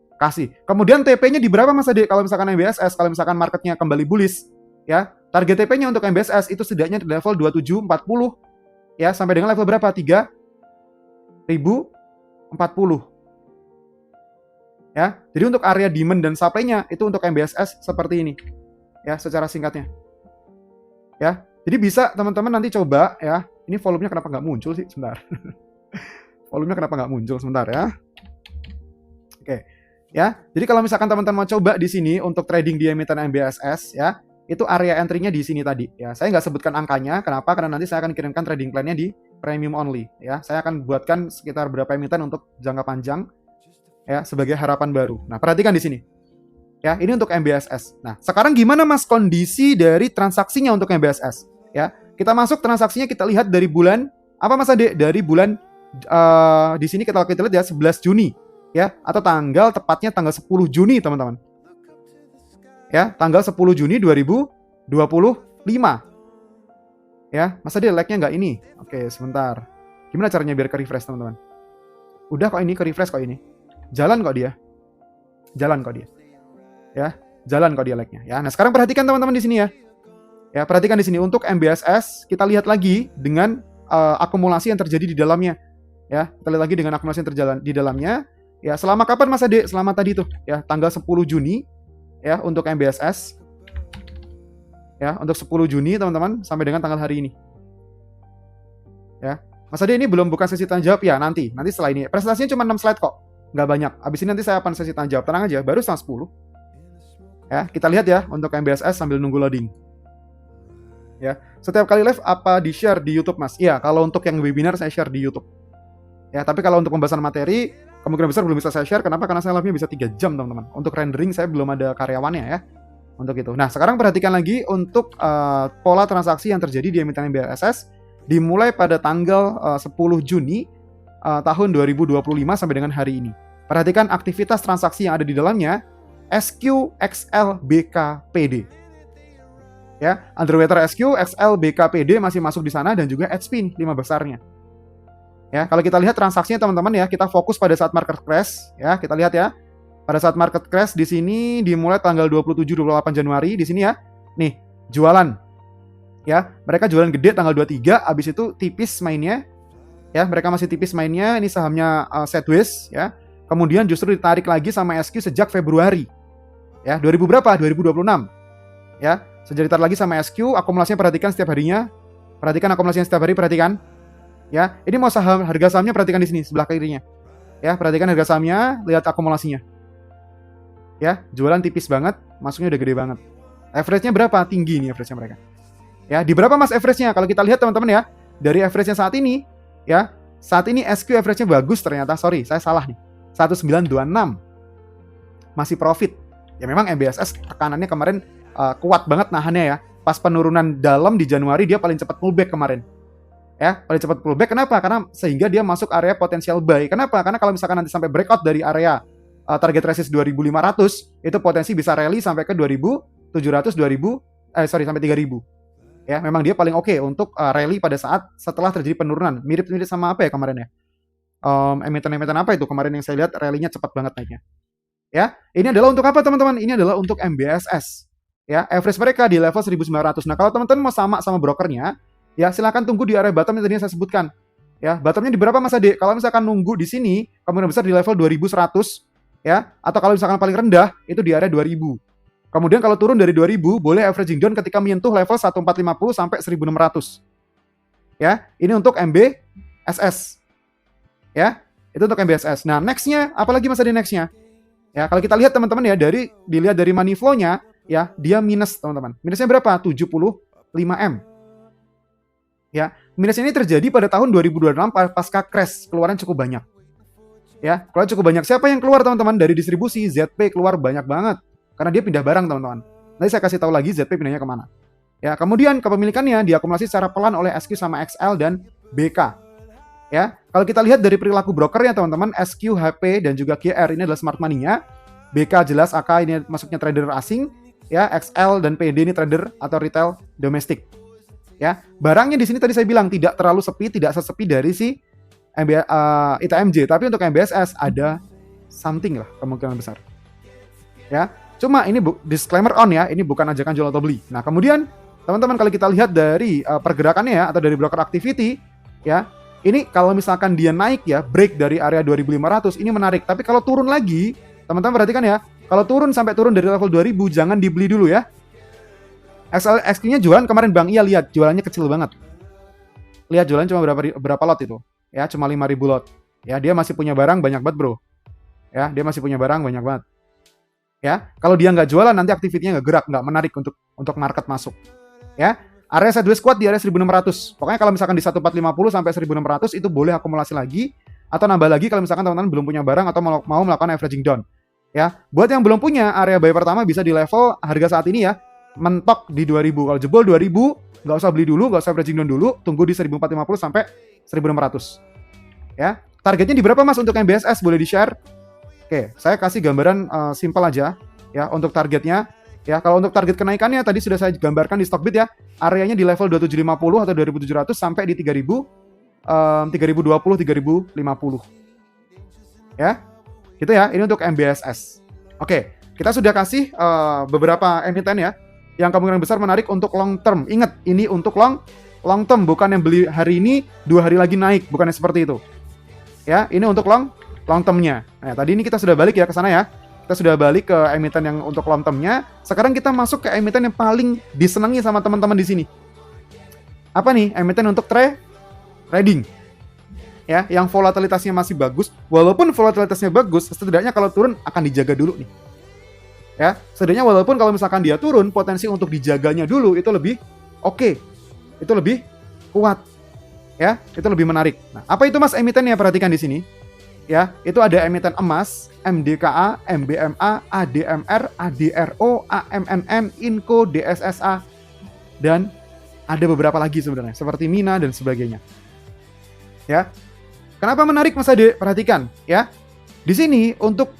Kemudian TP-nya di berapa Mas Ade? Kalau misalkan MBSS, kalau misalkan marketnya kembali bullish, ya, target TP-nya untuk MBSS itu setidaknya di level 2740 ya, sampai dengan level berapa? 3040. Ya. Jadi untuk area demand dan supply-nya itu untuk MBSS seperti ini. Ya, secara singkatnya. Ya. Jadi bisa teman-teman nanti coba ya. Ini volumenya kenapa nggak muncul sih? Sebentar. Volumenya kenapa nggak muncul? Sebentar ya. Oke. Ya, jadi kalau misalkan teman-teman mau coba di sini untuk trading di emiten MBSS ya, itu area entry-nya di sini tadi ya. Saya nggak sebutkan angkanya, kenapa? Karena nanti saya akan kirimkan trading plan-nya di premium only ya. Saya akan buatkan sekitar berapa emiten untuk jangka panjang ya sebagai harapan baru. Nah, perhatikan di sini. Ya, ini untuk MBSS. Nah, sekarang gimana Mas kondisi dari transaksinya untuk MBSS? Ya, kita masuk transaksinya kita lihat dari bulan apa Mas Ade? Dari bulan di sini kita lihat ya 11 Juni. Ya, atau tepatnya tanggal 10 Juni, teman-teman. Ya, tanggal 10 Juni 2025. Ya, masa dia like-nya nggak ini? Oke, sebentar. Gimana caranya biar ke-refresh, teman-teman? Udah kok ini, ke-refresh kok ini. Jalan kok dia. Jalan kok dia. Ya, jalan kok dia like-nya. Ya, nah sekarang perhatikan teman-teman di sini ya. Ya, perhatikan di sini untuk MBSS, kita lihat lagi dengan akumulasi yang terjadi di dalamnya. Ya, kita lihat lagi dengan akumulasi yang terjadi di dalamnya. Ya, selama kapan Mas Ade? Selama tadi tuh, ya, tanggal 10 Juni ya untuk MBSS. Ya, untuk 10 Juni teman-teman sampai dengan tanggal hari ini. Ya. Mas Ade ini belum buka sesi tanya jawab ya, nanti setelah ini. Presentasinya cuma 6 slide kok. Nggak banyak. Habis ini nanti saya akan sesi tanya jawab. Tenang aja, baru setengah 10. Ya, kita lihat ya untuk MBSS sambil nunggu loading. Ya, setiap kali live apa di-share di YouTube, Mas? Iya, kalau untuk yang webinar saya share di YouTube. Ya, tapi kalau untuk pembahasan materi kemungkinan besar belum bisa saya share. Kenapa? Karena saya live-nya bisa 3 jam, teman-teman. Untuk rendering saya belum ada karyawannya ya. Untuk itu. Nah, sekarang perhatikan lagi untuk pola transaksi yang terjadi di emiten MBSS dimulai pada tanggal 10 Juni tahun 2025 sampai dengan hari ini. Perhatikan aktivitas transaksi yang ada di dalamnya. SQ, XL, BK, PD. Ya, underwater SQ, XL, BK, PD masih masuk di sana dan juga Edspin 5 besarnya. Ya, kalau kita lihat transaksinya teman-teman ya, kita fokus pada saat market crash ya, kita lihat ya. Pada saat market crash di sini dimulai tanggal 27-28 Januari di sini ya. Nih, jualan. Ya, mereka jualan gede tanggal 23, habis itu tipis mainnya. Ya, mereka masih tipis mainnya. Ini sahamnya Sideways ya. Kemudian justru ditarik lagi sama SQ sejak Februari. Ya, 2000 berapa? 2026. Ya, sejak ditarik lagi sama SQ, akumulasinya perhatikan setiap harinya. Perhatikan akumulasinya setiap hari, perhatikan. Ya, ini mau saham, harga sahamnya perhatikan di sini sebelah kirinya. Ya, perhatikan harga sahamnya, lihat akumulasinya. Ya, jualan tipis banget, masuknya udah gede banget. Average-nya berapa? Tinggi nih average-nya mereka. Ya, di berapa Mas average-nya? Kalau kita lihat teman-teman ya, dari average-nya saat ini, ya, saat ini SQ average-nya bagus ternyata. Sorry, saya salah nih. 1926. Masih profit. Ya memang MBSS tekanannya kemarin kuat banget nahannya ya. Pas penurunan dalam di Januari dia paling cepat pullback kemarin. Ya, paling cepat pullback. Kenapa? Karena sehingga dia masuk area potensial buy. Kenapa? Karena kalau misalkan nanti sampai breakout dari area target resist 2500, itu potensi bisa rally sampai ke 2700, sampai 3000. Ya, memang dia paling oke untuk rally pada saat setelah terjadi penurunan. Mirip-mirip sama apa ya kemarin ya? Emiten-emiten apa itu kemarin yang saya lihat rally-nya cepat banget naiknya. Ya, ini adalah untuk apa teman-teman? Ini adalah untuk MBSS. Ya, average mereka di level 1900. Nah, kalau teman-teman mau sama brokernya, ya silakan tunggu di area bottom yang tadi saya sebutkan. Ya, bottomnya di berapa Mas Ade? Kalau misalkan nunggu di sini, kemungkinan besar di level 2100, ya, atau kalau misalkan paling rendah itu di area 2000. Kemudian kalau turun dari 2000, boleh averaging down ketika menyentuh level 1450 sampai 1600. Ya, ini untuk MBSS. Ya, itu untuk MBSS. Nah, next-nya, apalagi Mas Ade next-nya? Ya, kalau kita lihat teman-teman ya, dilihat dari money flow-nya, ya, dia minus teman-teman. Minusnya berapa? 75M. Ya, minus ini terjadi pada tahun 2026 pasca crash, keluaran cukup banyak. Ya, keluar cukup banyak. Siapa yang keluar teman-teman? Dari distribusi, ZP keluar banyak banget. Karena dia pindah barang teman-teman. Nanti saya kasih tahu lagi ZP pindahnya kemana. Ya, kemudian kepemilikannya diakumulasi secara pelan oleh SQ sama XL dan BK. Ya, kalau kita lihat dari perilaku brokernya teman-teman, SQ, HP, dan juga GR ini adalah smart money-nya. BK jelas AK ini masuknya trader asing. Ya, XL dan PD ini trader atau retail domestik. Ya, barangnya di sini tadi saya bilang tidak terlalu sepi, tidak sesepi dari si ITMJ, tapi untuk MBSS ada something lah kemungkinan besar. Ya, cuma ini disclaimer on ya, ini bukan ajakan jual atau beli. Nah, kemudian teman-teman kalau kita lihat dari pergerakannya ya, atau dari broker activity ya, ini kalau misalkan dia naik ya, break dari area 2500, ini menarik. Tapi kalau turun lagi, teman-teman perhatikan ya, kalau sampai turun dari level 2000, jangan dibeli dulu ya. XQ-nya jualan kemarin Bang, iya lihat, jualannya kecil banget. Lihat jualan cuma berapa lot itu. Ya, cuma 5000 lot. Ya, dia masih punya barang banyak banget bro. Ya, dia masih punya barang banyak banget. Ya, kalau dia nggak jualan, nanti aktivitinya nggak gerak, nggak menarik untuk market masuk. Ya, area sideways squat di area 1600. Pokoknya kalau misalkan di 1450 sampai 1600 itu boleh akumulasi lagi atau nambah lagi kalau misalkan teman-teman belum punya barang atau mau melakukan averaging down. Ya, buat yang belum punya area buy pertama bisa di level harga saat ini ya, mentok di 2000. Kalau jebol 2000, nggak usah beli dulu, nggak usah averaging down dulu, tunggu di 1450 sampai 1600. Ya, targetnya di berapa Mas untuk MBSS? Boleh di-share? Oke, saya kasih gambaran simpel aja ya untuk targetnya. Ya, kalau untuk target kenaikannya tadi sudah saya gambarkan di Stockbit ya. Areanya di level 2750 atau 2700 sampai di 3000 3020 3050. Ya. Gitu ya. Ini untuk MBSS. Oke, kita sudah kasih beberapa emiten ya yang kemungkinan besar menarik untuk long term. Ingat, ini untuk long term, bukan yang beli hari ini 2 hari lagi naik, bukannya seperti itu. Ya, ini untuk long term-nya. Nah, tadi ini kita sudah balik ya ke sana ya. Kita sudah balik ke emiten yang untuk long term-nya. Sekarang kita masuk ke emiten yang paling disenangi sama teman-teman di sini. Apa nih? Emiten untuk trading. Ya, yang volatilitasnya masih bagus. Walaupun volatilitasnya bagus, setidaknya kalau turun akan dijaga dulu nih. Ya, setidaknya walaupun kalau misalkan dia turun, potensi untuk dijaganya dulu itu lebih oke. Itu lebih kuat. Ya, itu lebih menarik. Nah, apa itu Mas emitennya? Perhatikan di sini. Ya, itu ada emiten emas, MDKA, MBMA, ADMR, ADRO, AMNM, Inco, DSSA, dan ada beberapa lagi sebenarnya, seperti Mina dan sebagainya. Ya, kenapa menarik Mas Ade? Perhatikan, ya. Di sini untuk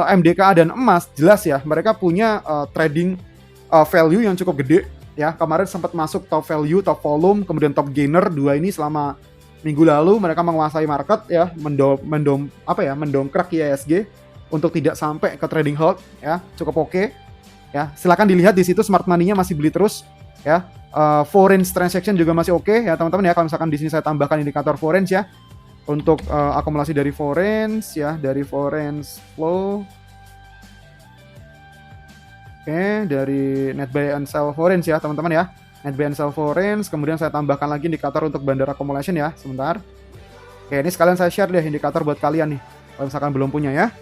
MDKA dan emas jelas ya, mereka punya trading value yang cukup gede. Ya, kemarin sempat masuk top value, top volume, kemudian top gainer, dua ini selama minggu lalu mereka menguasai market ya, mendongkrak IHSG untuk tidak sampai ke trading halt ya, cukup oke. Ya, silakan dilihat di situ smart money-nya masih beli terus ya. Foreign transaction juga masih oke ya teman-teman ya. Kalau misalkan di sini saya tambahkan indikator foreign ya. untuk akumulasi dari foreign ya, dari foreign flow. Oke, dari net buy and sell foreign ya teman-teman ya. Net buy and sell foreign, kemudian saya tambahkan lagi indikator untuk bandar accumulation ya, sebentar. Oke, ini sekalian saya share deh indikator buat kalian nih, kalau misalkan belum punya ya.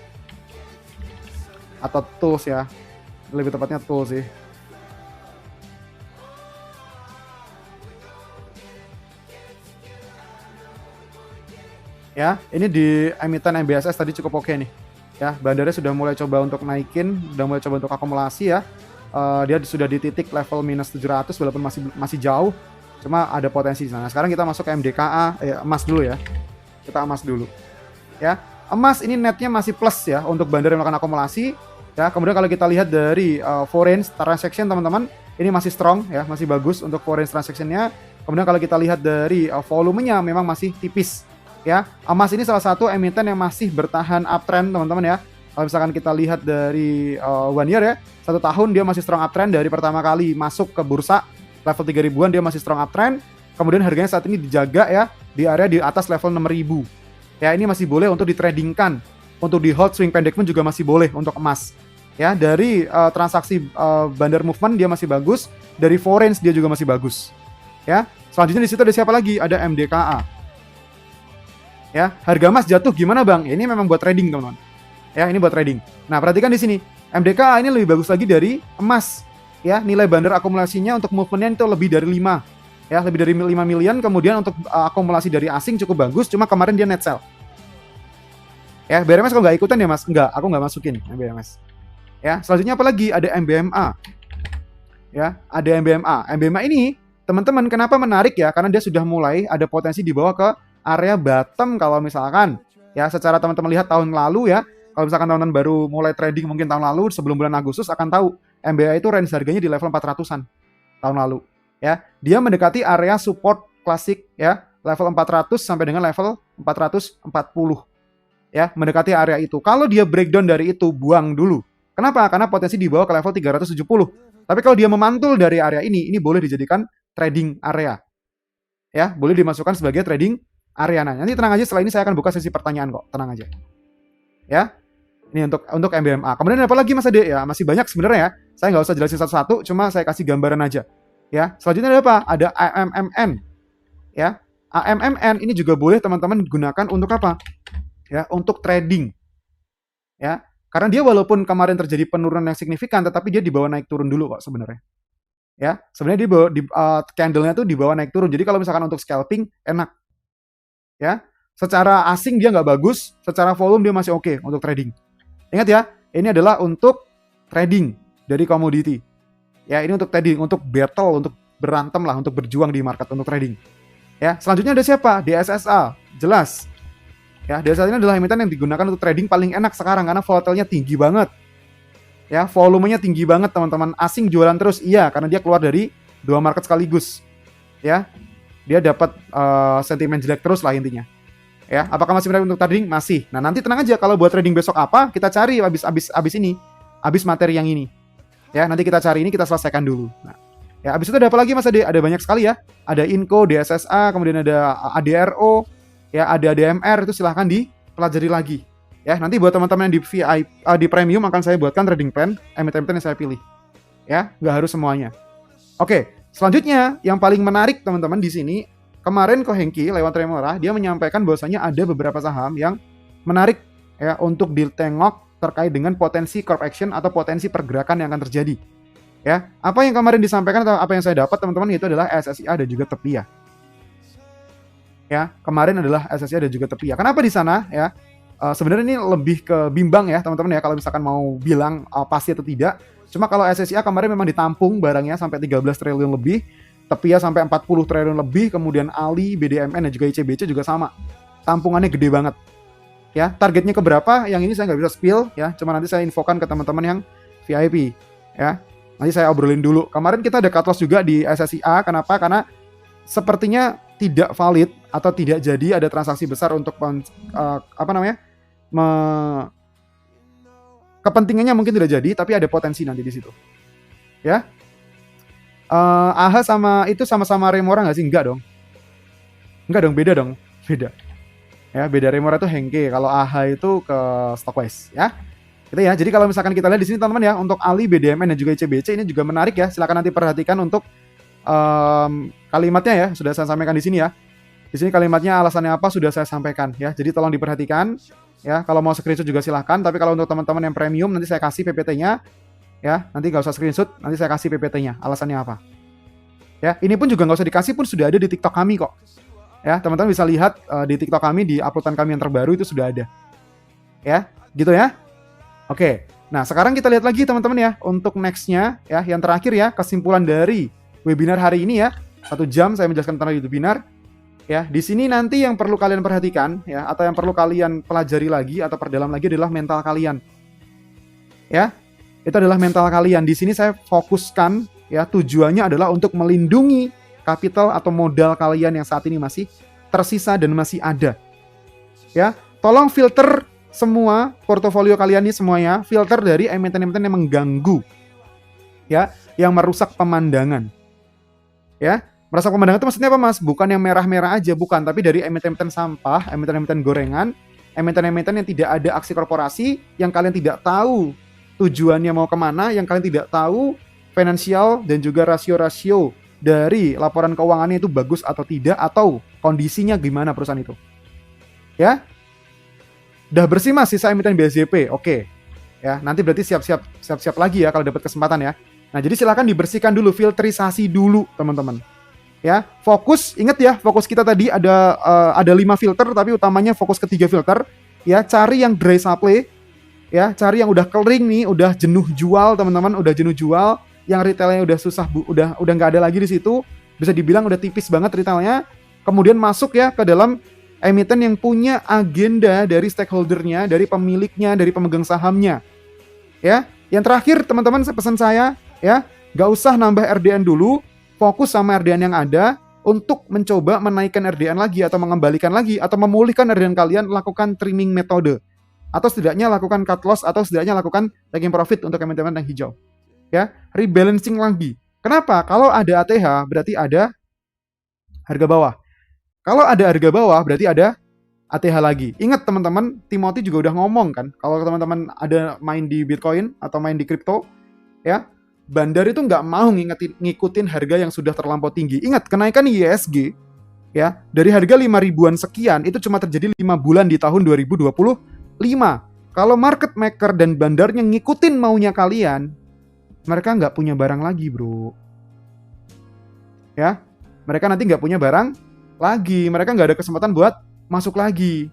Atau tools ya, lebih tepatnya tools sih. Ya, ini di emiten MBSS tadi cukup oke nih. Ya, bandarnya sudah mulai coba untuk naikin, sudah mulai coba untuk akumulasi ya. Dia sudah di titik level minus 700 walaupun masih jauh, cuma ada potensi di sana. Sekarang kita masuk ke MDKA, emas dulu ya. Kita emas dulu. Ya, emas ini netnya masih plus ya untuk bandar yang melakukan akumulasi. Ya, kemudian kalau kita lihat dari foreign transaction teman-teman, ini masih strong ya, masih bagus untuk foreign transactionnya. Kemudian kalau kita lihat dari volumenya memang masih tipis. Ya, emas ini salah satu emiten yang masih bertahan uptrend teman-teman ya. Kalau misalkan kita lihat dari 1 year ya, 1 tahun dia masih strong uptrend dari pertama kali masuk ke bursa level 3000-an dia masih strong uptrend. Kemudian harganya saat ini dijaga ya di area di atas level 6000. Ya, ini masih boleh untuk ditradingkan. Untuk di hold swing pendek pun juga masih boleh untuk emas. Ya, dari transaksi bandar movement dia masih bagus, dari foreign dia juga masih bagus. Ya, selanjutnya di situ ada siapa lagi? Ada MDKA. Ya, harga emas jatuh gimana bang? Ini memang buat trading teman-teman. Ya, ini buat trading. Nah, perhatikan di sini. MDKA ini lebih bagus lagi dari emas. Ya, nilai bandar akumulasinya untuk movementnya itu lebih dari 5. Ya, lebih dari 5 million. Kemudian untuk akumulasi dari asing cukup bagus. Cuma kemarin dia net sell. Ya, BRMS kok nggak ikutan ya mas? Nggak, aku nggak masukin BRMS. Ya, selanjutnya apa lagi? Ada MBMA. Ya, ada MBMA. MBMA ini, teman-teman, kenapa menarik ya? Karena dia sudah mulai ada potensi dibawa ke area bottom kalau misalkan. Ya, secara teman-teman lihat tahun lalu ya, kalau misalkan teman-teman baru mulai trading mungkin tahun lalu sebelum bulan Agustus akan tahu MBA itu range harganya di level 400-an tahun lalu ya. Dia mendekati area support klasik ya, level 400 sampai dengan level 440 ya, mendekati area itu. Kalau dia breakdown dari itu, buang dulu. Kenapa? Karena potensi dibawa ke level 370. Tapi kalau dia memantul dari area ini boleh dijadikan trading area. Ya, boleh dimasukkan sebagai trading area. Nah, nanti tenang aja, setelah ini saya akan buka sesi pertanyaan kok, tenang aja. Ya, ini untuk MBMA. Kemudian apa lagi Mas Ade? Ya, masih banyak sebenarnya ya. Saya nggak usah jelasin satu-satu, cuma saya kasih gambaran aja. Ya, selanjutnya ada apa? Ada AMMN. Ya, AMMN ini juga boleh teman-teman gunakan untuk apa? Ya, untuk trading. Ya, karena dia walaupun kemarin terjadi penurunan yang signifikan, tetapi dia dibawa naik turun dulu kok sebenarnya. Ya, sebenarnya candle-nya tuh dibawa naik turun. Jadi kalau misalkan untuk scalping enak. Ya, secara asing dia nggak bagus, secara volume dia masih oke untuk trading. Ingat ya, ini adalah untuk trading dari komoditi. Ya, ini untuk trading, untuk battle, untuk berantem lah, untuk berjuang di market untuk trading. Ya, selanjutnya ada siapa? DSSA, jelas. Ya, DSSA ini adalah emiten yang digunakan untuk trading paling enak sekarang karena volatilnya tinggi banget. Ya, volumenya tinggi banget teman-teman. Asing jualan terus, iya, karena dia keluar dari 2 market sekaligus. Ya, dia dapat sentimen jelek terus lah intinya. Ya, apakah masih menarik untuk trading? Masih. Nah, nanti tenang aja kalau buat trading besok apa, kita cari abis ini. Abis materi yang ini. Ya, nanti kita cari ini, kita selesaikan dulu. Nah, ya abis itu ada apa lagi Mas Ade? Ada banyak sekali ya. Ada Inco, DSSA, kemudian ada ADRO, ya, ada DMR, itu silahkan dipelajari lagi. Ya, nanti buat teman-teman yang di VIP, di premium akan saya buatkan trading plan, emiten-emiten yang saya pilih. Ya, nggak harus semuanya. Oke, selanjutnya yang paling menarik teman-teman di sini, kemarin Kohengki lewat Tremora dia menyampaikan bahwasanya ada beberapa saham yang menarik ya untuk ditengok terkait dengan potensi correction atau potensi pergerakan yang akan terjadi. Ya, apa yang kemarin disampaikan atau apa yang saya dapat teman-teman itu adalah SSIA dan juga Tepia. Ya, kemarin adalah SSIA dan juga Tepia. Kenapa di sana ya? Sebenarnya ini lebih ke bimbang ya teman-teman ya kalau misalkan mau bilang pasti atau tidak. Cuma kalau SSIA kemarin memang ditampung barangnya sampai 13 triliun lebih. Tepia sampai 40 triliun lebih, kemudian Ali, BDMN, dan juga ICBC juga sama. Tampungannya gede banget. Ya, targetnya ke berapa? Yang ini saya nggak bisa spill, ya. Cuma nanti saya infokan ke teman-teman yang VIP, ya. Nanti saya obrolin dulu. Kemarin kita ada cut loss juga di SSIA. Kenapa? Karena sepertinya tidak valid atau tidak jadi ada transaksi besar untuk kepentingannya mungkin tidak jadi, tapi ada potensi nanti di situ. Ya. AHA sama itu sama-sama Remora nggak sih? Enggak dong. Enggak dong, beda dong. Beda. Ya, beda Remora itu Hengke, kalau AHA itu ke Stockwise ya. Gitu ya. Jadi kalau misalkan kita lihat di sini teman-teman ya, untuk Ali, BDMN dan juga ICBC ini juga menarik ya. Silakan nanti perhatikan untuk kalimatnya ya, sudah saya sampaikan di sini ya. Di sini kalimatnya alasannya apa sudah saya sampaikan ya. Jadi tolong diperhatikan ya. Kalau mau screenshot juga silahkan. Tapi kalau untuk teman-teman yang premium nanti saya kasih PPT-nya ya. Nanti nggak usah screenshot, nanti saya kasih PPT-nya. Alasannya apa? Ya, ini pun juga nggak usah dikasih pun sudah ada di TikTok kami kok. Ya, teman-teman bisa lihat di TikTok kami, di uploadan kami yang terbaru itu sudah ada. Ya, gitu ya. Oke. Nah, sekarang kita lihat lagi teman-teman ya untuk next-nya ya, yang terakhir ya, kesimpulan dari webinar hari ini ya. 1 jam saya menjelaskan tentang webinar. Ya, di sini nanti yang perlu kalian perhatikan ya, atau yang perlu kalian pelajari lagi atau perdalam lagi adalah mental kalian. Ya, itu adalah mental kalian. Di sini saya fokuskan ya, tujuannya adalah untuk melindungi kapital atau modal kalian yang saat ini masih tersisa dan masih ada. Ya, tolong filter semua portofolio kalian ini semuanya, filter dari emiten-emiten yang mengganggu. Ya, yang merusak pemandangan. Ya, merusak pemandangan itu maksudnya apa, Mas? Bukan yang merah-merah aja, bukan, tapi dari emiten-emiten sampah, emiten-emiten gorengan, emiten-emiten yang tidak ada aksi korporasi, yang kalian tidak tahu tujuannya mau kemana, yang kalian tidak tahu finansial dan juga rasio-rasio dari laporan keuangannya itu bagus atau tidak, atau kondisinya gimana perusahaan itu. Ya, udah bersih Mas sisa emiten BSJP, oke. Ya, nanti berarti siap-siap lagi ya kalau dapat kesempatan ya. Nah, jadi silakan dibersihkan dulu, filterisasi dulu teman-teman. Ya, fokus, ingat ya, fokus kita tadi ada 5 filter, tapi utamanya fokus ke 3 filter. Ya, cari yang dry supply, ya, cari yang udah kering nih, udah jenuh jual teman-teman, udah jenuh jual. Yang retailnya udah susah, udah nggak ada lagi di situ, bisa dibilang udah tipis banget retailnya. Kemudian masuk ya ke dalam emiten yang punya agenda dari stakeholdernya, dari pemiliknya, dari pemegang sahamnya. Ya, yang terakhir teman-teman pesan saya ya, nggak usah nambah RDN dulu, fokus sama RDN yang ada untuk mencoba menaikkan RDN lagi atau mengembalikan lagi atau memulihkan RDN kalian, lakukan trimming metode atau setidaknya lakukan cut loss atau setidaknya lakukan taking profit untuk emiten-emiten yang hijau. Ya, rebalancing lagi. Kenapa? Kalau ada ATH berarti ada harga bawah. Kalau ada harga bawah berarti ada ATH lagi. Ingat teman-teman, Timothy juga udah ngomong kan, kalau teman-teman ada main di Bitcoin atau main di kripto, ya, bandar itu nggak mau ngikutin harga yang sudah terlampau tinggi. Ingat, kenaikan IISG ya, dari harga 5.000-an sekian itu cuma terjadi 5 bulan di tahun 2025. Kalau market maker dan bandarnya ngikutin maunya kalian, mereka nggak punya barang lagi, bro. Ya, mereka nanti nggak punya barang lagi. Mereka nggak ada kesempatan buat masuk lagi.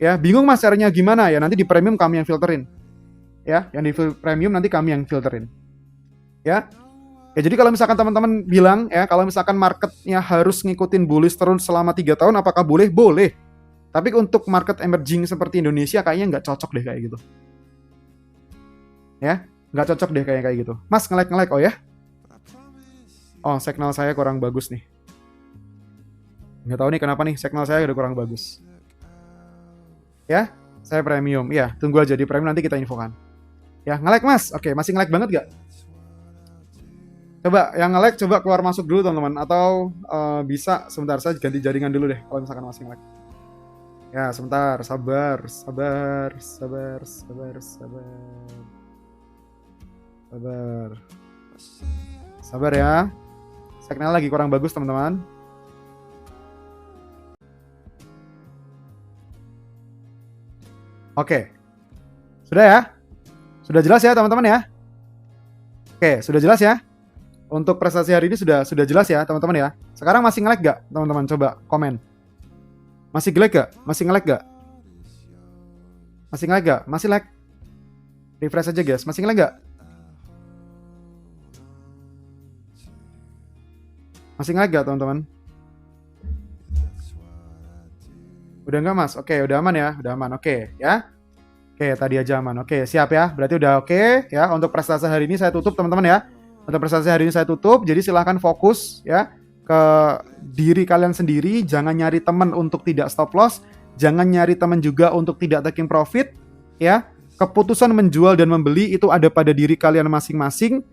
Ya, bingung Mas caranya gimana ya? Nanti di premium kami yang filterin. Ya, yang di premium nanti kami yang filterin. Ya, jadi kalau misalkan teman-teman bilang ya, kalau misalkan marketnya harus ngikutin bullish terus selama 3 tahun, apakah boleh? Boleh. Tapi untuk market emerging seperti Indonesia kayaknya nggak cocok deh kayak gitu. Ya, nggak cocok deh kayak gitu. Mas nge-like oh ya? Oh, signal saya kurang bagus nih. Nggak tahu nih kenapa nih, signal saya udah kurang bagus. Ya, saya premium. Ya, tunggu aja di premium nanti kita infokan. Ya, nge-like Mas. Oke, masih nge-like banget gak? Coba yang nge-like coba keluar masuk dulu teman-teman. Atau bisa sebentar saya ganti jaringan dulu deh kalau misalkan masih nge-like. Ya, sebentar. Sabar. Sabar ya. Signal lagi kurang bagus teman-teman. Oke. Sudah ya? Sudah jelas ya teman-teman ya? Oke, sudah jelas ya? Untuk prestasi hari ini sudah jelas ya teman-teman ya? Sekarang masih nge-lag gak teman-teman? Coba komen. Masih nge-lag gak? Masih nge-lag gak? Masih nge-lag gak? Masih lag? Refresh aja guys. Masih nge-lag gak? Masih nge-lag gak teman-teman? Udah nggak Mas? Oke, udah aman ya? Udah aman, oke ya? Oke, tadi aja aman. Oke, siap ya? Berarti udah oke ya? Untuk prestasi hari ini saya tutup teman-teman ya. Untuk prestasi hari ini saya tutup, jadi silahkan fokus ya ke diri kalian sendiri. Jangan nyari teman untuk tidak stop loss. Jangan nyari teman juga untuk tidak taking profit ya. Keputusan menjual dan membeli itu ada pada diri kalian masing-masing.